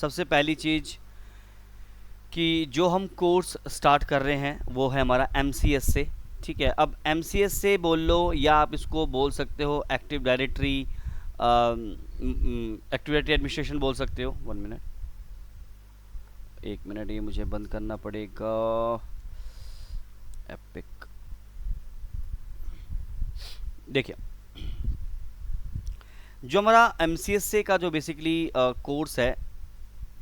सबसे पहली चीज़ कि जो हम कोर्स स्टार्ट कर रहे हैं वो है हमारा MCS से। ठीक है, अब MCS से बोल लो या आप इसको बोल सकते हो एक्टिव डायरेक्टरी एक्टिविटी एडमिनिस्ट्रेशन बोल सकते हो। 1 मिनट, 1 मिनट, ये मुझे बंद करना पड़ेगा। एपिक, देखिए जो हमारा MCS से का जो बेसिकली कोर्स है,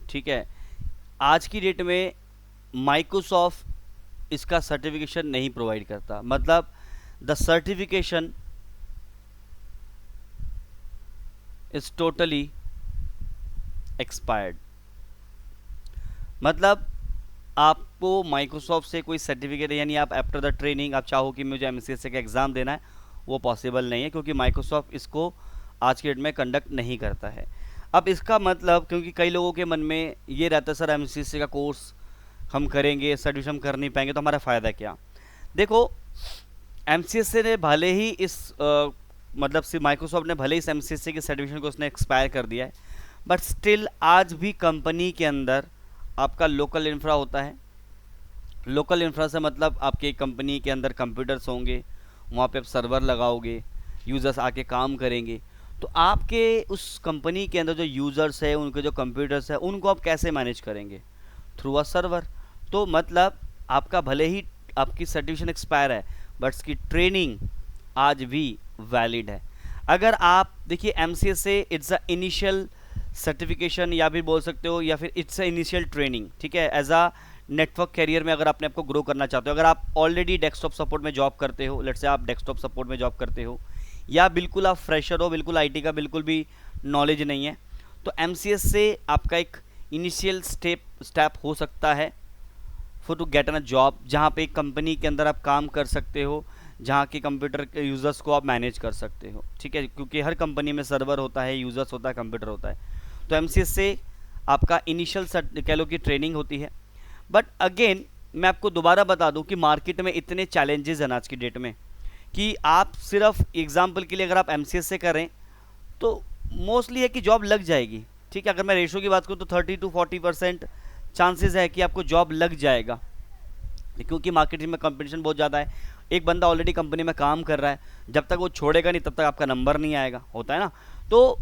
ठीक है, आज की डेट में माइक्रोसॉफ्ट इसका सर्टिफिकेशन नहीं प्रोवाइड करता। मतलब the certification is totally expired. मतलब आपको माइक्रोसॉफ्ट से कोई सर्टिफिकेट यानी आप आफ्टर द ट्रेनिंग आप चाहो कि मुझे MCS का एग्ज़ाम देना है, वो पॉसिबल नहीं है क्योंकि माइक्रोसॉफ्ट इसको आज के डेट में कंडक्ट नहीं करता है। अब इसका मतलब, क्योंकि कई लोगों के मन में ये रहता है सर MCS का कोर्स हम करेंगे, सर्टिफिकेट हम कर नहीं पाएंगे तो हमारा फ़ायदा क्या। देखो MCS ने भले ही इस मतलब सिर्फ माइक्रोसॉफ्ट ने भले ही इस MCS के सर्टिफिकेशन को उसने एक्सपायर कर दिया है, बट स्टिल आज भी कंपनी के अंदर आपका लोकल इंफ्रा होता है। लोकल इंफ्रा से मतलब आपके कंपनी के अंदर कंप्यूटर्स होंगे, वहाँ पे आप सर्वर लगाओगे, यूज़र्स आके काम करेंगे। तो आपके उस कंपनी के अंदर जो यूज़र्स है, उनके जो कंप्यूटर्स है, उनको आप कैसे मैनेज करेंगे? Through a server. तो मतलब आपका भले ही आपकी सर्टिफिकेशन एक्सपायर है बट इसकी ट्रेनिंग आज भी वैलिड है। अगर आप देखिए MCS से इट्स अ इनिशियल सर्टिफिकेशन या भी बोल सकते हो, या फिर इट्स अ इनिशियल ट्रेनिंग। ठीक है, एज अ नेटवर्क कैरियर में अगर आपने आपको ग्रो करना चाहते हो, अगर आप ऑलरेडी डेस्कटॉप सपोर्ट में जॉब करते हो, लेट्स से आप डेस्कटॉप सपोर्ट में जॉब करते हो, या बिल्कुल आप फ्रेशर हो, बिल्कुल IT का बिल्कुल भी नॉलेज नहीं है, तो MCS से आपका एक इनिशियल स्टेप हो सकता है for to get a job, जहाँ पे एक कंपनी के अंदर आप काम कर सकते हो, जहाँ के कंप्यूटर के यूज़र्स को आप मैनेज कर सकते हो। ठीक है, क्योंकि हर कंपनी में सर्वर होता है, यूज़र्स होता है, कंप्यूटर होता है। तो MCS से आपका इनिशियल कह लो कि ट्रेनिंग होती है। बट अगेन मैं आपको दोबारा बता दूं कि मार्केट में इतने चैलेंजेस हैं आज की डेट में कि आप सिर्फ एग्जांपल के लिए अगर आप MCS से करें तो मोस्टली है कि जॉब लग जाएगी। ठीक है, अगर मैं रेशो की बात करूं तो 30 to 40% चांसेस है कि आपको जॉब लग जाएगा, क्योंकि मार्केट में कंपटीशन बहुत ज़्यादा है। एक बंदा ऑलरेडी कंपनी में काम कर रहा है, जब तक वो छोड़ेगा नहीं तब तक आपका नंबर नहीं आएगा, होता है ना। तो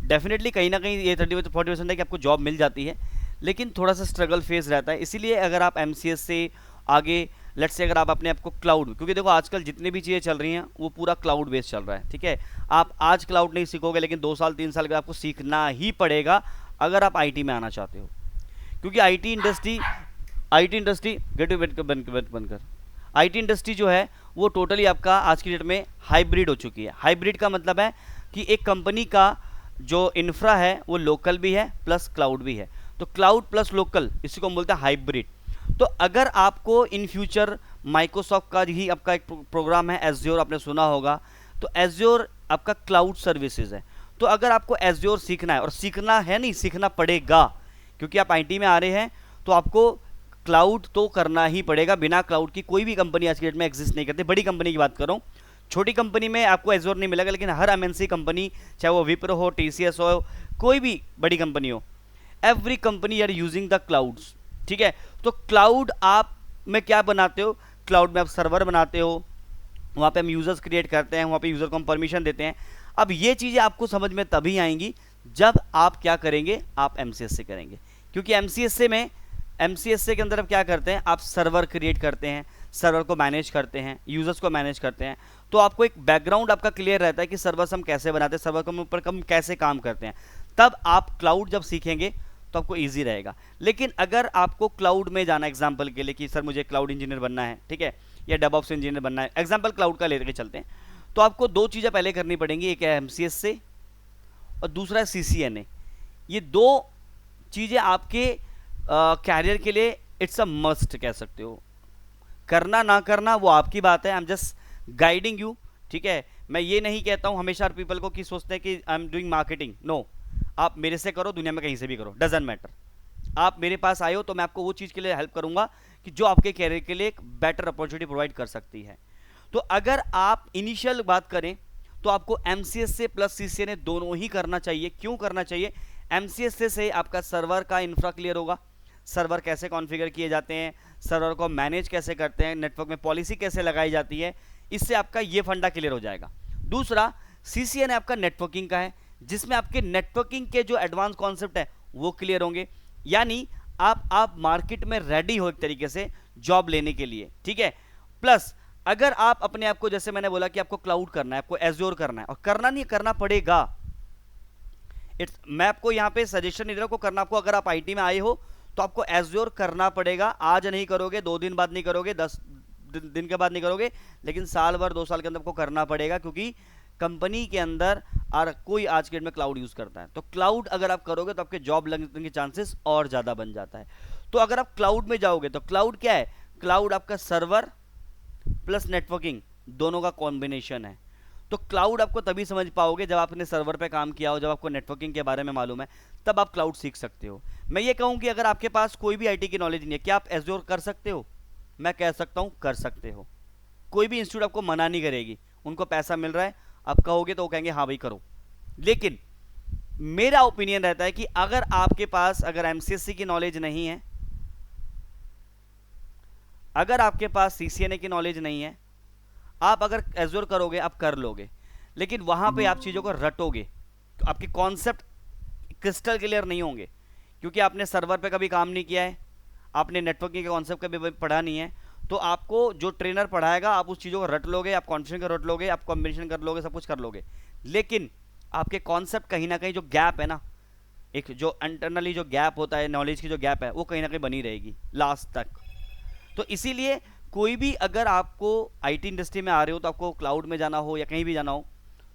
डेफिनेटली कहीं ना कहीं ये 30 to 40% है कि आपको जॉब मिल जाती है, लेकिन थोड़ा सा स्ट्रगल फेज रहता है। इसीलिए अगर आप MCS से आगे लेट्स से अगर आप अपने आपको क्लाउड, क्योंकि देखो आजकल जितनी भी चीज़ें चल रही हैं वो पूरा क्लाउड बेस्ड चल रहा है। ठीक है, आप आज क्लाउड नहीं सीखोगे लेकिन 2 साल 3 साल के आपको सीखना ही पड़ेगा अगर आप IT में आना चाहते हो, क्योंकि IT इंडस्ट्री बंद कर IT इंडस्ट्री जो है वो टोटली आपका आज की डेट में हाइब्रिड हो चुकी है। हाइब्रिड का मतलब है कि एक कंपनी का जो इंफ्रा है वो लोकल भी है प्लस क्लाउड भी है। तो क्लाउड प्लस लोकल, इसी को हम बोलते हैं हाइब्रिड। तो अगर आपको इन फ्यूचर माइक्रोसॉफ्ट का ही आपका एक प्रोग्राम है एज्योर, आपने सुना होगा, तो एज्योर आपका क्लाउड सर्विसेज है। तो अगर आपको एज्योर सीखना है, और सीखना है नहीं सीखना पड़ेगा, क्योंकि आप IT में आ रहे हैं तो आपको क्लाउड तो करना ही पड़ेगा। बिना क्लाउड की कोई भी कंपनी आज की डेट में एग्जिस्ट नहीं करती। बड़ी कंपनी की बात कर रहा हूँ, छोटी कंपनी में आपको एज्योर नहीं मिलेगा, लेकिन हर MNC कंपनी, चाहे वो विप्रो हो, TCS हो, कोई भी बड़ी कंपनी हो, every company are using the clouds. ठीक है, तो क्लाउड आप में क्या बनाते हो? क्लाउड में आप सर्वर बनाते हो, वहाँ पे हम यूज़र्स क्रिएट करते हैं, वहाँ पे यूज़र को हम परमिशन देते हैं। अब ये चीज़ें आपको समझ में तभी आएंगी जब आप क्या करेंगे, आप MCS से करेंगे। क्योंकि MCS से के अंदर आप क्या करते हैं, आप सर्वर क्रिएट करते हैं, सर्वर को मैनेज करते हैं, यूज़र्स को मैनेज करते हैं। तो आपको एक बैकग्राउंड आपका क्लियर रहता है कि सर्वर्स हम कैसे बनाते हैं, सर्वर के ऊपर हम कैसे काम करते हैं। तब आप क्लाउड जब सीखेंगे तो आपको ईजी रहेगा। लेकिन अगर आपको क्लाउड में जाना, एग्जाम्पल के लिए कि सर मुझे क्लाउड इंजीनियर बनना है, ठीक है, या डेवऑप्स इंजीनियर बनना है, एग्जाम्पल क्लाउड का लेकर चलते हैं, तो आपको 2 चीज़ें पहले करनी पड़ेंगी। एक है MCS से और दूसरा है CCNA। ये 2 चीज़ें आपके कैरियर के लिए इट्स अ मस्ट कह सकते हो। करना ना करना वो आपकी बात है, I am just guiding you. ठीक है, मैं ये नहीं कहता हूँ हमेशा पीपल को कि सोचते हैं कि I am doing marketing. No, आप मेरे से करो, दुनिया में कहीं से भी करो, डजेंट मैटर। आप मेरे पास आए हो तो मैं आपको वो चीज़ के लिए हेल्प करूंगा कि जो आपके कैरियर के लिए एक बेटर अपॉर्चुनिटी प्रोवाइड कर सकती है। तो अगर आप इनिशियल बात करें तो आपको MCS से प्लस CCNA दोनों ही करना चाहिए। क्यों करना चाहिए? MCSA से आपका सर्वर का इंफ्रा क्लियर होगा, सर्वर कैसे कॉन्फ़िगर किए जाते हैं, सर्वर को मैनेज कैसे करते हैं, नेटवर्क में पॉलिसी कैसे लगाई जाती है, इससे आपका ये फंडा क्लियर हो जाएगा। दूसरा CCN आपका नेटवर्किंग का है, जिसमें आपके नेटवर्किंग के जो एडवांस कॉन्सेप्ट है वो क्लियर होंगे, यानी आप मार्केट में रेडी हो एक तरीके से जॉब लेने के लिए, ठीक है। प्लस अगर आप अपने आप को, जैसे मैंने बोला कि आपको क्लाउड करना है, आपको एज्योर करना है, और करना नहीं करना पड़ेगा, मैं आपको यहाँ पे सजेशन नहीं दे रहा को करना, आपको अगर आप IT में आए हो तो आपको एज्योर करना पड़ेगा। आज नहीं करोगे, 2 दिन बाद नहीं करोगे, 10 दिन के बाद नहीं करोगे, लेकिन साल भर 2 साल के अंदर आपको करना पड़ेगा, क्योंकि कंपनी के अंदर कोई आज के डेट में क्लाउड यूज करता है। तो क्लाउड अगर आप करोगे तो आपके जॉब लगने के चांसेस और ज्यादा बन जाता है। तो अगर आप क्लाउड में जाओगे तो क्लाउड क्या है, क्लाउड आपका सर्वर प्लस नेटवर्किंग दोनों का कॉम्बिनेशन है। तो क्लाउड आपको तभी समझ पाओगे जब आपने सर्वर पे काम किया हो, जब आपको नेटवर्किंग के बारे में मालूम है, तब आप क्लाउड सीख सकते हो। मैं ये कहूँ कि अगर आपके पास कोई भी IT की नॉलेज नहीं है, क्या आप एज्योर कर सकते हो? मैं कह सकता हूँ कर सकते हो। कोई भी इंस्टीट्यूट आपको मना नहीं करेगी, उनको पैसा मिल रहा है, आप कहोगे तो वो कहेंगे हाँ भाई करो। लेकिन मेरा ओपिनियन रहता है कि अगर आपके पास अगर MCSE की नॉलेज नहीं है, अगर आपके पास CCNA की नॉलेज नहीं है, आप अगर एज्योर करोगे आप कर लोगे, लेकिन वहां पे आप चीजों को रटोगे, तो आपके कॉन्सेप्ट क्रिस्टल क्लियर नहीं होंगे, क्योंकि आपने सर्वर पे कभी काम नहीं किया है, आपने नेटवर्किंग के कॉन्सेप्ट कभी पढ़ा नहीं है। तो आपको जो ट्रेनर पढ़ाएगा आप उस चीज़ों को रट लोगे, आप कॉन्फ़िगर रट लोगे, आप कॉम्बिनेशन कर लोगे, सब कुछ कर लोगे, लेकिन आपके कॉन्सेप्ट कहीं ना कहीं जो गैप है ना, एक जो इंटरनली जो गैप होता है, नॉलेज की जो गैप है, वो कहीं ना कहीं बनी रहेगी लास्ट तक। तो इसीलिए कोई भी अगर आपको IT इंडस्ट्री में आ रहे हो तो आपको क्लाउड में जाना हो या कहीं भी जाना हो,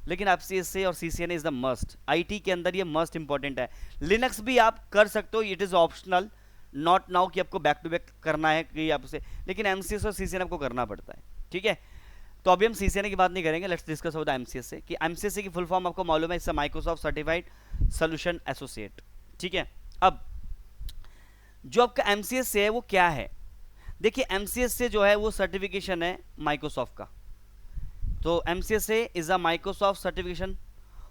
लेकिन MCSA और CCNA is the must. IT के अंदर ये मस्ट इंपॉर्टेंट है। लिनक्स भी आप कर सकते हो, it is optional, not now कि आपको बैक टू बैक करना है कि आपसे, लेकिन MCSA और CCNA आपको करना पड़ता है, ठीक है। तो अभी हम CCNA की बात नहीं करेंगे, लेट्स डिस्कस अबाउट MCSA कि MCSA की फुल फॉर्म आपको मालूम है, इससे माइक्रोसॉफ्ट सर्टिफाइड सोल्यूशन एसोसिएट, ठीक है। अब जो आपका MCSA है वो क्या है, देखिए MCSA जो है वो सर्टिफिकेशन है माइक्रोसॉफ्ट का। तो MCSA is a Microsoft certification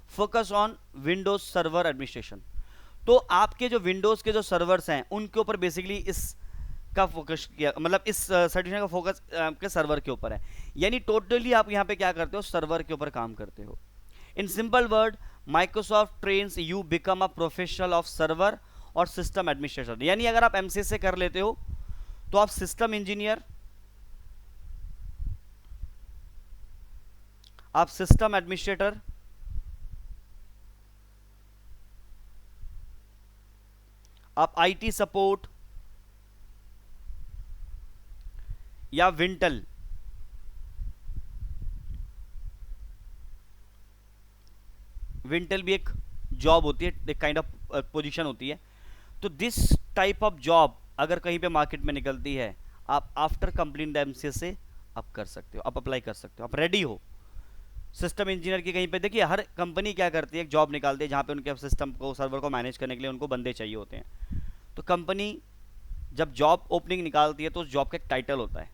focus on Windows server administration. तो आपके जो विंडोज के जो सर्वर्स हैं उनके ऊपर बेसिकली इस का फोकस किया, मतलब इस सर्टिफिकेशन का फोकस आपके सर्वर के ऊपर है, यानी टोटली आप यहाँ पे क्या करते हो, सर्वर के ऊपर काम करते हो। In simple word, Microsoft trains you become a professional of server और सिस्टम एडमिनिस्ट्रेशन। यानी अगर आप MCSA कर लेते हो तो आप सिस्टम इंजीनियर, आप सिस्टम एडमिनिस्ट्रेटर, आप IT सपोर्ट या विंटल, विंटल भी एक जॉब होती है, एक काइंड ऑफ पोजीशन होती है। तो दिस टाइप ऑफ जॉब अगर कहीं पे मार्केट में निकलती है, आप आफ्टर कंप्लीट द MCSA आप कर सकते हो, आप अप्लाई कर सकते हो, आप रेडी हो। सिस्टम इंजीनियर की कहीं पे देखिए, हर कंपनी क्या करती है, एक जॉब निकालती है जहाँ पे उनके सिस्टम को, सर्वर को मैनेज करने के लिए उनको बंदे चाहिए होते हैं। तो कंपनी जब जॉब ओपनिंग निकालती है तो उस जॉब का एक टाइटल होता है।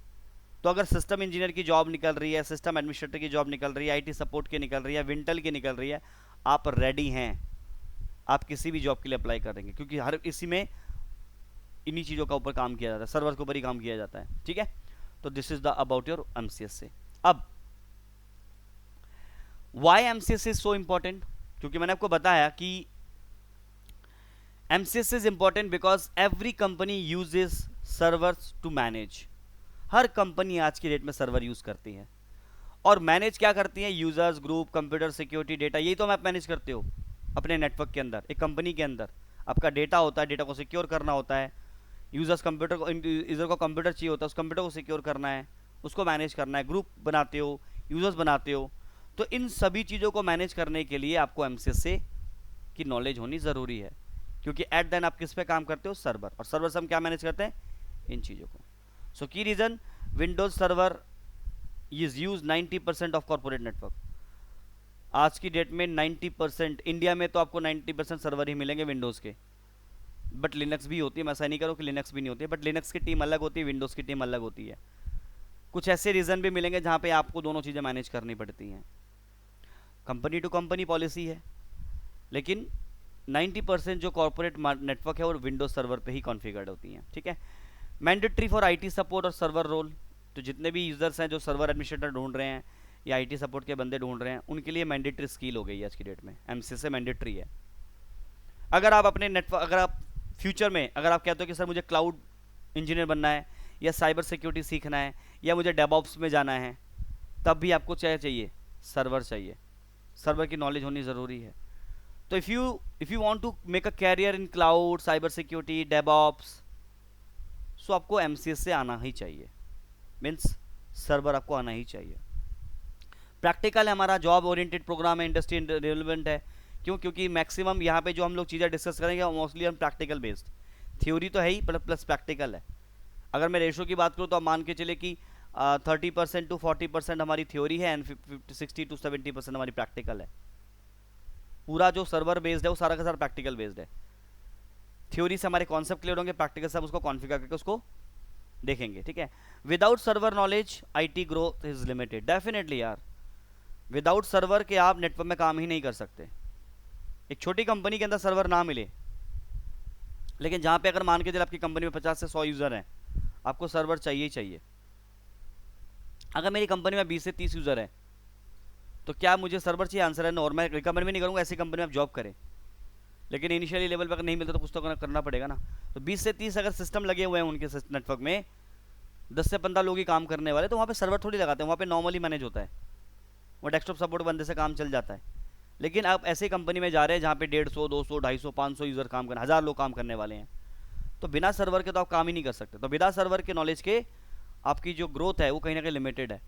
तो अगर सिस्टम इंजीनियर की जॉब निकल रही है, सिस्टम एडमिनिस्ट्रेटर की जॉब निकल रही है, IT सपोर्ट की निकल रही है, विंटल की निकल रही है, आप रेडी हैं, आप किसी भी जॉब के लिए अप्लाई करेंगे, क्योंकि हर इसी में इन्हीं चीज़ों का ऊपर काम किया जाता है, सर्वर के ऊपर ही काम किया जाता है, ठीक है। तो this is the about your MCSA। अब why MCSA is so important, क्योंकि मैंने आपको बताया कि MCSA is important because every company uses servers to manage. हर कंपनी आज की डेट में सर्वर यूज करती है, और मैनेज क्या करती है, users, group, computer, security, data, यही तो आप मैनेज करते हो अपने नेटवर्क के अंदर। एक कंपनी के अंदर आपका डेटा होता है, डेटा को सिक्योर करना होता है, यूजर्स कंप्यूटर को, यूजर को कंप्यूटर चाहिए होता है, उस कंप्यूटर को सिक्योर करना है, उसको मैनेज करना है, ग्रुप बनाते हो, यूजर्स बनाते हो। तो इन सभी चीज़ों को मैनेज करने के लिए आपको MCSA की नॉलेज होनी ज़रूरी है, क्योंकि एट देन आप किस पे काम करते हो, सर्वर, और सर्वर से हम क्या मैनेज करते हैं, इन चीज़ों को। सो की reason, Windows server is use 90% of corporate network. आज की डेट में 90%, इंडिया में तो आपको 90% सर्वर ही मिलेंगे विंडोज़ के, बट लिनक्स भी होती है, मैं ऐसा नहीं करूँ कि लिनक्स भी नहीं होती है, बट लिनक्स की टीम अलग होती है, विंडोज़ की टीम अलग होती है। कुछ ऐसे रीज़न भी मिलेंगे जहाँ पे आपको दोनों चीज़ें मैनेज करनी पड़ती हैं। कंपनी टू कंपनी पॉलिसी है, लेकिन 90% जो कॉर्पोरेट नेटवर्क है वो विंडोज सर्वर पे ही कॉन्फ़िगर्ड होती हैं, ठीक है। मैंडेटरी फॉर आईटी सपोर्ट और सर्वर रोल, तो जितने भी यूज़र्स हैं जो सर्वर एडमिनिस्ट्रेटर ढूंढ रहे हैं या आईटी सपोर्ट के बंदे ढूंढ रहे हैं, उनके लिए मैंडेटरी स्किल हो गई है आज की डेट में, एमसीएस से मैंडेटरी है। अगर आप अपने नेटवर्क, अगर आप फ्यूचर में अगर आप कहते हो कि सर मुझे क्लाउड इंजीनियर बनना है या साइबर सिक्योरिटी सीखना है या मुझे डेवऑप्स में जाना है, तब भी आपको चाहिए सर्वर चाहिए, सर्वर की नॉलेज होनी ज़रूरी है। तो if you want to make a career in cloud, cyber security, DevOps, so आपको एमसीएस से आना ही चाहिए, मीन्स सर्वर आपको आना ही चाहिए। प्रैक्टिकल है हमारा, जॉब ओरिएंटेड प्रोग्राम है, इंडस्ट्री रिलेवेंट है। क्यों? क्योंकि मैक्सिमम यहाँ पे जो हम लोग चीज़ें डिस्कस करेंगे मोस्टली हम प्रैक्टिकल बेस्ड, थ्योरी तो है ही प्लस प्रैक्टिकल है। अगर मैं रेशो की बात करूँ तो आप मान के चले कि 30% to 40% हमारी थ्योरी है एंड 60 to 70% हमारी प्रैक्टिकल है। पूरा जो सर्वर बेस्ड है वो सारा का सारा प्रैक्टिकल बेस्ड है। थ्योरी से हमारे कॉन्सेप्ट क्लियर होंगे, प्रैक्टिकल से उसको कॉन्फ़िगर करके उसको देखेंगे, ठीक है। Without server knowledge IT growth is limited, definitely यार, विदाउट सर्वर के आप नेटवर्क में काम ही नहीं कर सकते। एक छोटी कंपनी के अंदर सर्वर ना मिले, लेकिन जहां पे अगर मान के चले आपकी कंपनी में 50 से 100 यूजर हैं, आपको सर्वर चाहिए ही चाहिए। अगर मेरी कंपनी में 20 से 30 यूजर है तो क्या मुझे सर्वर चाहिए? आंसर है नो। और मैं रिकमेंड भी नहीं करूंगा ऐसी कंपनी में आप जॉब करें, लेकिन इनिशियली लेवल पर अगर नहीं मिलता तो कुछ तो करना पड़ेगा ना। तो 20 से 30 अगर सिस्टम लगे हुए हैं उनके नेटवर्क में, 10 से 15 लोग ही काम करने वाले, तो वहाँ पे सर्वर थोड़ी लगाते हैं, वहाँ पे नॉर्मली मैनेज होता है, वो डेस्कटॉप सपोर्ट बंदे से काम चल जाता है। लेकिन आप ऐसी कंपनी में जा रहे हैं जहाँ पे 150, 200, 250, 500 यूज़र काम करने, 1000 लोग काम करने वाले हैं, तो बिना सर्वर के तो आप काम ही नहीं कर सकते। तो बिना सर्वर के नॉलेज के आपकी जो ग्रोथ है वो कहीं ना कहीं लिमिटेड है।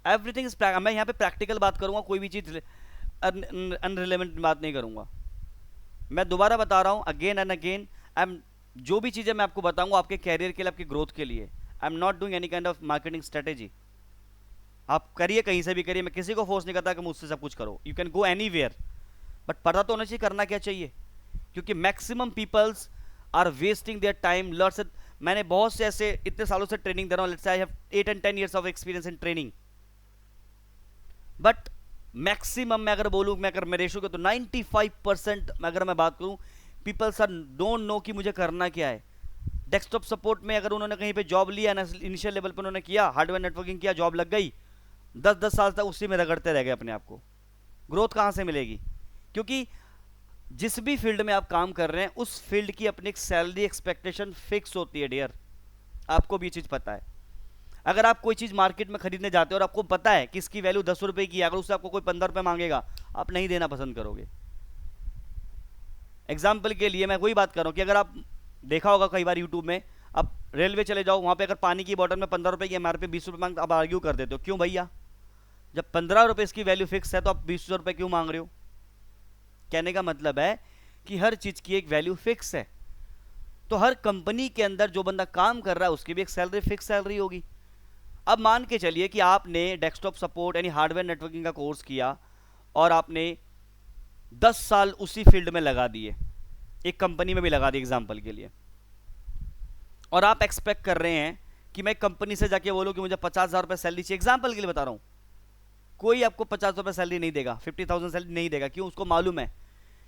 एवरीथिंग इज, मैं यहाँ पे प्रैक्टिकल बात करूँगा, कोई भी चीज़ अनरिलेवेंट बात नहीं करूँगा। मैं दोबारा बता रहा हूँ अगेन एंड अगेन, जो भी चीज़ें मैं आपको बताऊँगा आपके कैरियर के लिए, आपकी ग्रोथ के लिए, आई am not doing any kind of marketing strategy. आप करिए, कहीं से भी करिए, मैं किसी को फोर्स नहीं करता कि मुझसे सब कुछ करो, you can go anywhere, but पता तो होना चाहिए करना क्या चाहिए, क्योंकि maximum peoples are wasting their time लर्स। मैंने बहुत से ऐसे इतने सालों से ट्रेनिंग दे रहा हूँ, let's say I have 8 and 10 years of experience in training, but maximum मैं अगर बोलूँ, मैं अगर मैं रेशो के तो 95% अगर मैं बात करूँ, पीपल सर डोंट नो कि मुझे करना क्या है। डेस्कटॉप सपोर्ट में अगर उन्होंने कहीं पे जॉब लिया ना, इनिशियल लेवल पर उन्होंने किया, हार्डवेयर नेटवर्किंग किया, जॉब लग गई, 10-10 साल तक उसी में रगड़ते रह गए अपने आप को, ग्रोथ कहाँ से मिलेगी? क्योंकि जिस भी फील्ड में आप काम कर रहे हैं उस फील्ड की अपनी एक सैलरी एक्सपेक्टेशन फिक्स होती है डियर, आपको भी चीज़ पता है। अगर आप कोई चीज़ मार्केट में खरीदने जाते हो और आपको पता है कि इसकी वैल्यू 10 रुपये की है, अगर उससे आपको कोई 15 रुपये मांगेगा, आप नहीं देना पसंद करोगे। एग्जाम्पल के लिए मैं वही बात कर रहा हूँ कि अगर आप देखा होगा कई बार यूट्यूब में, आप रेलवे चले जाओ, वहाँ पे अगर पानी की बोतल में 15 रुपये की एमआरपी 20 रुपये मांगते, आप आर्ग्यू कर देते हो, क्यों भैया? जब 15 रुपये इसकी वैल्यू फिक्स है तो आप 20 रुपये क्यों मांग रहे हो? कहने का मतलब है कि हर चीज़ की एक वैल्यू फिक्स है। तो हर कंपनी के अंदर जो बंदा काम कर रहा है उसकी भी एक सैलरी, फिक्स सैलरी होगी। अब मान के चलिए कि आपने डेस्कटॉप सपोर्ट यानी हार्डवेयर नेटवर्किंग का कोर्स किया और आपने 10 साल उसी फील्ड में लगा दिए, एक कंपनी में भी लगा दिए एग्जाम्पल के लिए, और आप एक्सपेक्ट कर रहे हैं कि मैं कंपनी से जाके बोलूं कि मुझे 50,000 रुपये सैलरी चाहिए, एग्जाम्पल के लिए बता रहा हूं, कोई आपको 50 रुपये सैलरी नहीं देगा, 50,000 सैलरी नहीं देगा। क्यों? उसको मालूम है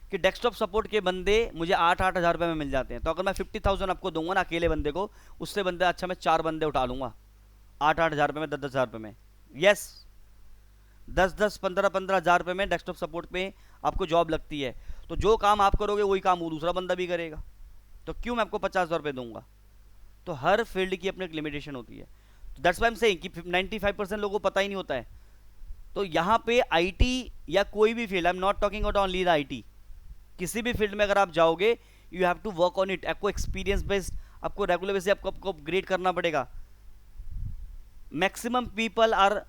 कि डेस्कटॉप सपोर्ट के बंदे मुझे 8-8 हज़ार रुपये में मिल जाते हैं। तो अगर मैं 50,000 आपको दूंगा ना अकेले बंदे को, उससे बंदे अच्छा मैं 4 बंदे उठा लूंगा 8-8 हज़ार रुपये में, 10-10 हज़ार रुपये में। यस, 10-10, 15-15 हज़ार रुपये में डेस्कटॉप सपोर्ट पे आपको जॉब लगती है। तो जो काम आप करोगे वही काम वो दूसरा बंदा भी करेगा, तो क्यों मैं आपको 50,000 रुपये दूंगा? तो हर फील्ड की अपनी एक लिमिटेशन होती है। तो that's why I am saying कि 95% लोगों को पता ही नहीं होता है। तो यहाँ पे आईटी या कोई भी field, I am not talking about only the IT, किसी भी फील्ड में अगर आप जाओगे you have to work on it. आपको एक्सपीरियंस बेस्ड, आपको रेगुलर बेसिस आपको अपग्रेड करना पड़ेगा। Maximum people are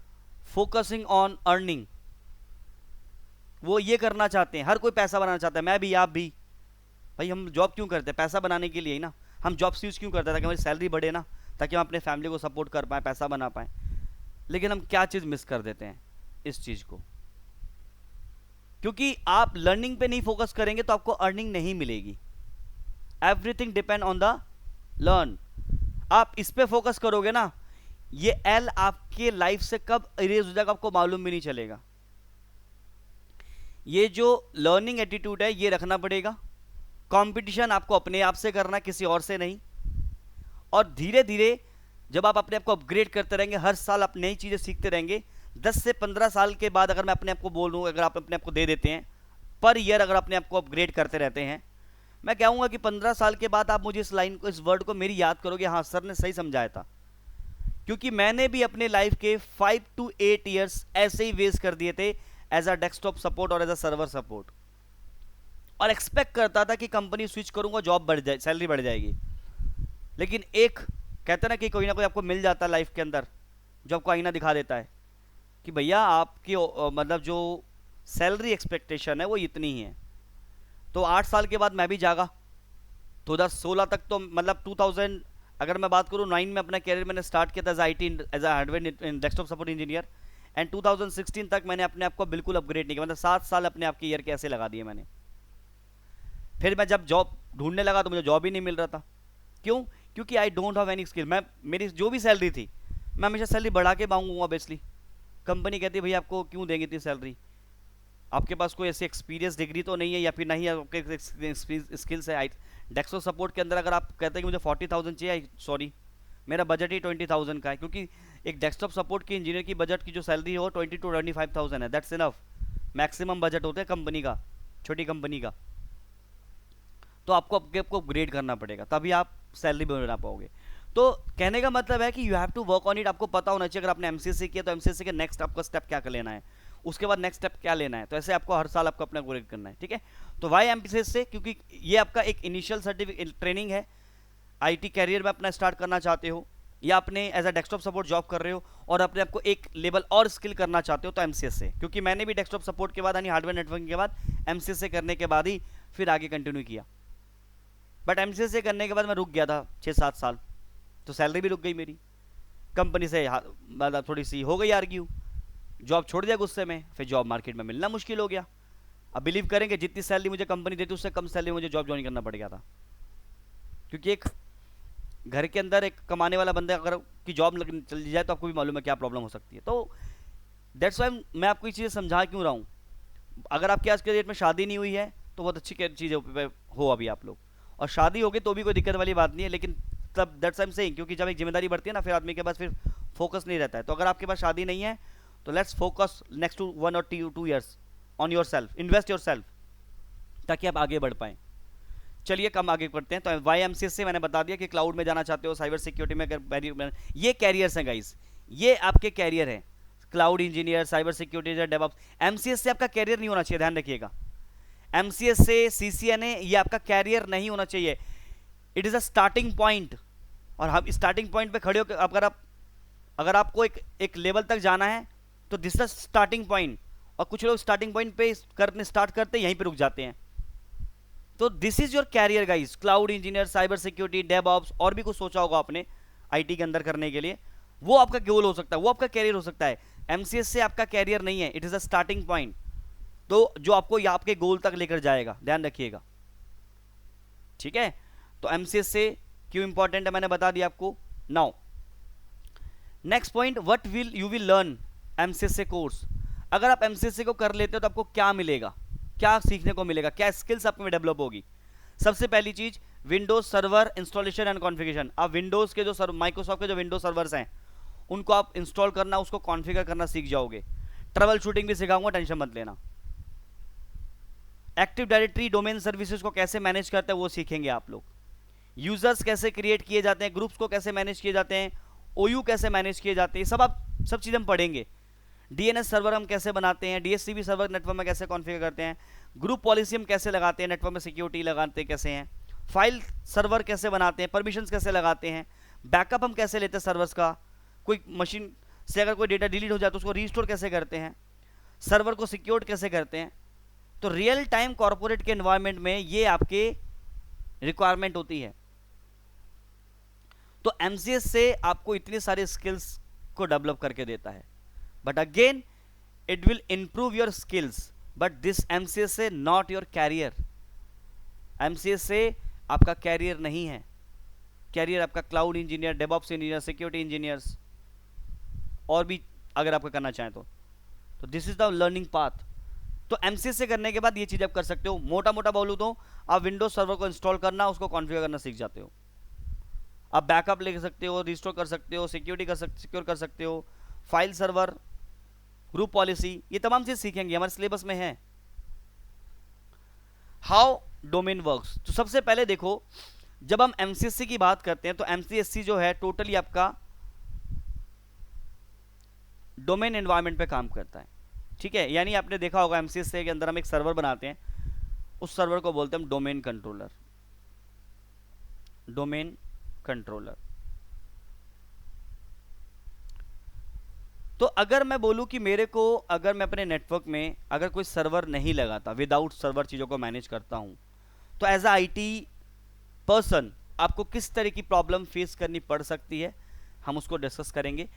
focusing on earning, वो ये करना चाहते हैं, हर कोई पैसा बनाना चाहता है, मैं भी, आप भी। भाई हम जॉब क्यों करते हैं? पैसा बनाने के लिए ही ना। हम जॉब यूज क्यों करते हैं? ताकि हमारी सैलरी बढ़े ना, ताकि हम अपने फैमिली को सपोर्ट कर पाएँ, पैसा बना पाएँ। लेकिन हम क्या चीज़ मिस कर देते हैं? इस चीज़ को, क्योंकि आप लर्निंग पे नहीं फोकस करेंगे तो आपको अर्निंग नहीं मिलेगी। Everything depend on the learn. आप इस पे फोकस करोगे ना, ये एल आपके लाइफ से कब इरेज हो जाएगा आपको मालूम भी नहीं चलेगा। ये जो लर्निंग एटीट्यूड है ये रखना पड़ेगा। कंपटीशन आपको अपने आप से करना, किसी और से नहीं। और धीरे धीरे जब आप अपने आप को अपग्रेड करते रहेंगे, हर साल आप नई चीज़ें सीखते रहेंगे, 10 से 15 साल के बाद अगर मैं अपने आप को बोलूँ, अगर आप अपने आप को दे देते हैं पर ईयर, अगर अपने आप को अपग्रेड करते रहते हैं, मैं कहूँगा कि 15 साल के बाद आप मुझे इस लाइन को, इस वर्ड को मेरी याद करोगे, हाँ सर ने सही समझाया था। क्योंकि मैंने भी अपने लाइफ के 5 to 8 ईयर्स ऐसे ही वेस्ट कर दिए थे एज अ डेस्कटॉप सपोर्ट और एज अ सर्वर सपोर्ट, और एक्सपेक्ट करता था कि कंपनी स्विच करूंगा, जॉब बढ़ जाए, सैलरी बढ़ जाएगी। लेकिन एक कहते ना कि कोई ना कोई आपको मिल जाता है लाइफ के अंदर जो आपको आईना दिखा देता है कि भैया आपकी मतलब जो सैलरी एक्सपेक्टेशन है वो इतनी ही है। तो 8 साल के बाद मैं भी जागा। 2016 तक तो मतलब 2000 अगर मैं बात करूँ 9 में अपना कैरियर मैंने स्टार्ट किया था as I as hardware desktop support engineer, and 2016 तक मैंने अपने आप को बिल्कुल अपग्रेड नहीं किया, मतलब 7 साल अपने आप के ईयर के ऐसे लगा दिए मैंने। फिर मैं जब जॉब ढूंढने लगा तो मुझे जॉब ही नहीं मिल रहा था। क्यों? क्योंकि I don't have any skill. मैं मेरी जो भी सैलरी थी मैं हमेशा सैलरी बढ़ा के मांगूंगा ऑब्वियसली। कंपनी कहती है भैया आपको क्यों देंगे इतनी सैलरी, आपके पास कोई ऐसी एक्सपीरियंस डिग्री तो नहीं है या फिर नहीं है आपके स्किल्स है। डेस्कटॉप सपोर्ट के अंदर अगर आप कहते हैं कि मुझे 40,000 चाहिए, सॉरी मेरा बजट ही 20,000 का है, क्योंकि एक डेस्कटॉप सपोर्ट की इंजीनियर की बजट की जो सैलरी हो 20 to 25,000 है, दैट्स इनफ। मैक्सिमम बजट होता है कंपनी का, छोटी कंपनी का। तो आपको आपको अपग्रेड करना पड़ेगा तभी आप सैलरी बना पाओगे। तो कहने का मतलब है कि you have to work on it. आपको पता होना चाहिए अगर आपने एमसीएससी किया तो एमसीएससी के नेक्स्ट आपका स्टेप क्या कर लेना है, उसके बाद नेक्स्ट स्टेप क्या लेना है। तो ऐसे आपको हर साल आपको अपना अपग्रेड करना है, ठीक है। तो वाई एमसीएससी? क्योंकि ये आपका एक इनिशियल सर्टिफिकेट ट्रेनिंग है। आईटी कैरियर में अपना स्टार्ट करना चाहते हो या अपने as a desktop support job कर रहे हो और अपने आपको एक लेवल और स्किल करना चाहते हो तो एमसीएससी। क्योंकि मैंने भी डेस्कटॉप सपोर्ट के बाद यानी हार्डवेयर नेटवर्किंग के बाद एमसीएससी करने के बाद ही फिर आगे कंटिन्यू किया। बट एमसीएससी करने के बाद मैं रुक गया था 6-7 साल, तो सैलरी भी रुक गई मेरी। कंपनी से मतलब थोड़ी सी हो गई आर्ग्यू, जॉब छोड़ दिया गुस्से में, फिर जॉब मार्केट में मिलना मुश्किल हो गया। अब बिलीव करेंगे जितनी सैलरी मुझे कंपनी देती उससे कम सैलरी मुझे जॉब ज्वाइन करना पड़ गया था। क्योंकि एक घर के अंदर एक कमाने वाला बंदा अगर की जॉब चल जाए तो आपको भी मालूम है क्या प्रॉब्लम हो सकती है। तो दैट्स वाई मैं आपको ये चीज़ें समझा क्यों रहा हूँ। अगर आपके आज के डेट में शादी नहीं हुई है तो बहुत अच्छी चीज़ हो अभी आप लोग, और शादी होगी तो भी कोई दिक्कत वाली बात नहीं है। लेकिन तब दैट्स आई एम सेइंग, क्योंकि जब एक जिम्मेदारी बढ़ती है ना फिर आदमी के पास फिर फोकस नहीं रहता है। तो अगर आपके पास शादी नहीं है तो let's focus next to 1 or 2 years on yourself, invest yourself, ताकि आप आगे बढ़ पाएँ। चलिए कम आगे बढ़ते हैं। तो वाई एमसीएस से मैंने बता दिया कि क्लाउड में जाना चाहते हो, साइबर सिक्योरिटी में अगर ये कैरियर्स हैं गाइस, ये आपके कैरियर हैं। Cloud engineer, cyber security, DevOps. MCS से आपका कैरियर नहीं होना चाहिए, ध्यान रखिएगा। एमसीएस से सीसीएनए ये आपका कैरियर नहीं होना चाहिए। It is a starting point, और हम स्टार्टिंग पॉइंट पे खड़े हो। अगर आपको एक लेवल तक जाना है तो दिस इज स्टार्टिंग पॉइंट, और कुछ लोग स्टार्टिंग पॉइंट पे करने स्टार्ट करते यहीं पे रुक जाते हैं। तो this is your career guys, cloud engineer, cyber security, DevOps, और भी कुछ सोचा होगा आपने आईटी के अंदर करने के लिए, वो आपका गोल हो सकता है, वो आपका कैरियर हो सकता है। एमसीएस से आपका कैरियर नहीं है, it is a starting point, तो जो आपको आपके गोल तक लेकर जाएगा, ध्यान रखिएगा, ठीक है। तो एमसीएस से क्यों इंपॉर्टेंट है मैंने बता दिया आपको। Now next point, what will you will learn MCS से कोर्स। अगर आप एमसीएस को कर लेते हो तो आपको क्या मिलेगा, क्या सीखने को मिलेगा, क्या स्किल्स आप में डेवलप होगी। सबसे पहली चीज, Windows server installation and configuration. आप विंडोज के जो माइक्रोसॉफ्ट के जो विंडोज सर्वर्स हैं उनको आप इंस्टॉल करना, उसको कॉन्फ़िगर करना सीख जाओगे। ट्रबल शूटिंग भी सिखाऊंगा, टेंशन मत लेना। एक्टिव डायरेक्टरी डोमेन सर्विसेज को कैसे मैनेज करते हैं वो सीखेंगे आप लोग। यूजर्स कैसे क्रिएट किए जाते हैं, ग्रुप्स को कैसे मैनेज किए जाते हैं, ओयू कैसे मैनेज किए जाते हैं, सब चीज़ हम पढ़ेंगे। डीएनएस सर्वर हम कैसे बनाते हैं, डीएचसीपी सर्वर नेटवर्क में कैसे कॉन्फ़िगर करते हैं, ग्रुप पॉलिसी हम कैसे लगाते हैं, नेटवर्क में सिक्योरिटी लगाते कैसे हैं, फाइल सर्वर कैसे बनाते हैं, परमिशंस कैसे लगाते हैं, बैकअप हम कैसे लेते हैं सर्वर्स का, कोई मशीन से अगर कोई डेटा डिलीट हो जाए तो उसको रीस्टोर कैसे करते हैं, सर्वर को सिक्योर कैसे करते हैं। तो रियल टाइम कॉर्पोरेट के एनवायरनमेंट में ये आपके रिक्वायरमेंट होती है। तो एमसीएस से आपको इतने सारे स्किल्स को डेवलप करके देता है। But again it will improve your skills, but this MCS से नॉट योर कैरियर। एमसीएस से आपका कैरियर नहीं है। कैरियर आपका cloud engineer, DevOps engineer, security engineers, और भी अगर आपको करना चाहें तो this is the learning path. तो एमसीएस से करने के बाद ये चीज़ आप कर सकते हो। मोटा मोटा बोलूँ तो आप विंडोज सर्वर को इंस्टॉल करना, उसको कॉन्फ़िगर करना सीख जाते हो। आप बैकअप ले सकते हो, रिस्टोर कर सकते हो, सिक्योर कर सकते हो, फाइल सर्वर, ग्रुप पॉलिसी, ये तमाम चीज़ सीखेंगे, हमारे सिलेबस में है। हाउ डोमेन वर्क्स, तो सबसे पहले देखो, जब हम एमसीएससी की बात करते हैं तो एमसीएससी जो है टोटली आपका डोमेन एनवायरनमेंट पे काम करता है, ठीक है। यानी आपने देखा होगा एमसीएससी के अंदर हम एक सर्वर बनाते हैं, उस सर्वर को बोलते हैं हम डोमेन कंट्रोलर। Domain controller. तो अगर मैं बोलूं कि मेरे को, अगर मैं अपने नेटवर्क में अगर कोई सर्वर नहीं लगाता, विदाउट सर्वर चीज़ों को मैनेज करता हूं, तो एज अ आईटी पर्सन आपको किस तरह की प्रॉब्लम फेस करनी पड़ सकती है, हम उसको डिस्कस करेंगे।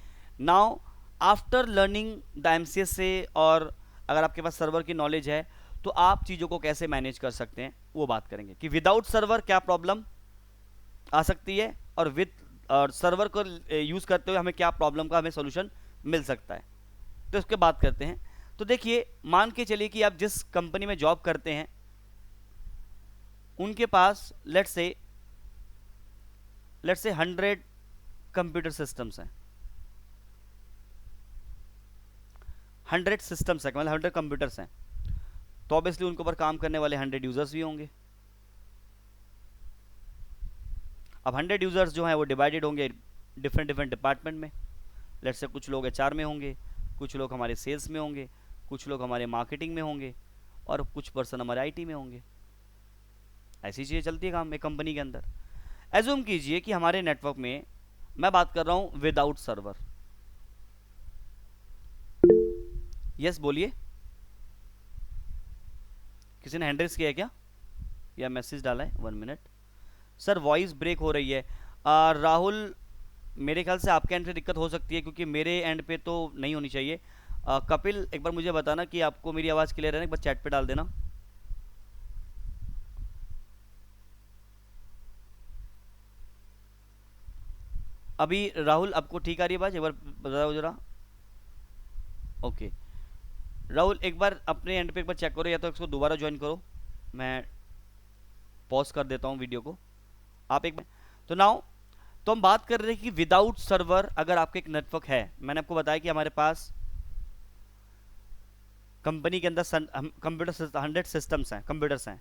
Now after learning the MCS से, और अगर आपके पास सर्वर की नॉलेज है तो आप चीज़ों को कैसे मैनेज कर सकते हैं वो बात करेंगे, कि विदाउट सर्वर क्या प्रॉब्लम आ सकती है, और विद और सर्वर को यूज़ करते हुए हमें क्या प्रॉब्लम का हमें सोल्यूशन मिल सकता है। तो इसके बात करते हैं। तो देखिए, मान के चलिए कि आप जिस कंपनी में जॉब करते हैं उनके पास लेट्स से 100 कंप्यूटर सिस्टम्स हैं, 100 सिस्टम्स है, मतलब 100 कंप्यूटर्स हैं, तो ऑब्वियसली उनके ऊपर काम करने वाले 100 यूजर्स भी होंगे। अब 100 यूजर्स जो हैं वो डिवाइडेड होंगे डिफरेंट डिपार्टमेंट में। लेट्स से कुछ लोग एचआर में होंगे, कुछ लोग हमारे सेल्स में होंगे, कुछ लोग हमारे मार्केटिंग में होंगे, और कुछ पर्सन हमारे आईटी में होंगे। ऐसी चीज़ें चलती है काम एक कंपनी के अंदर। एज्यूम कीजिए कि हमारे नेटवर्क में, मैं बात कर रहा हूं विदाउट सर्वर। यस बोलिए, किसी ने हैंड रेज किया है क्या, या मैसेज डाला है? 1 मिनट सर, वॉइस ब्रेक हो रही है। राहुल, मेरे ख्याल से आपके एंड से दिक्कत हो सकती है, क्योंकि मेरे एंड पे तो नहीं होनी चाहिए। कपिल, एक बार मुझे बताना कि आपको मेरी आवाज़ क्लियर है ना, एक बार चैट पे डाल देना। अभी राहुल आपको ठीक आ रही है आवाज़? एक बार बताओ जरा। ओके राहुल, एक बार अपने एंड पे एक बार चेक करो, या तो इसको दोबारा ज्वाइन करो, मैं पॉज कर देता हूँ वीडियो को, आप एक बार। तो नाउ, तो हम बात कर रहे हैं कि विदाउट सर्वर अगर आपका एक नेटवर्क है, मैंने आपको बताया कि हमारे पास कंपनी के अंदर कंप्यूटर 100 सिस्टम्स हैं, कंप्यूटर्स हैं।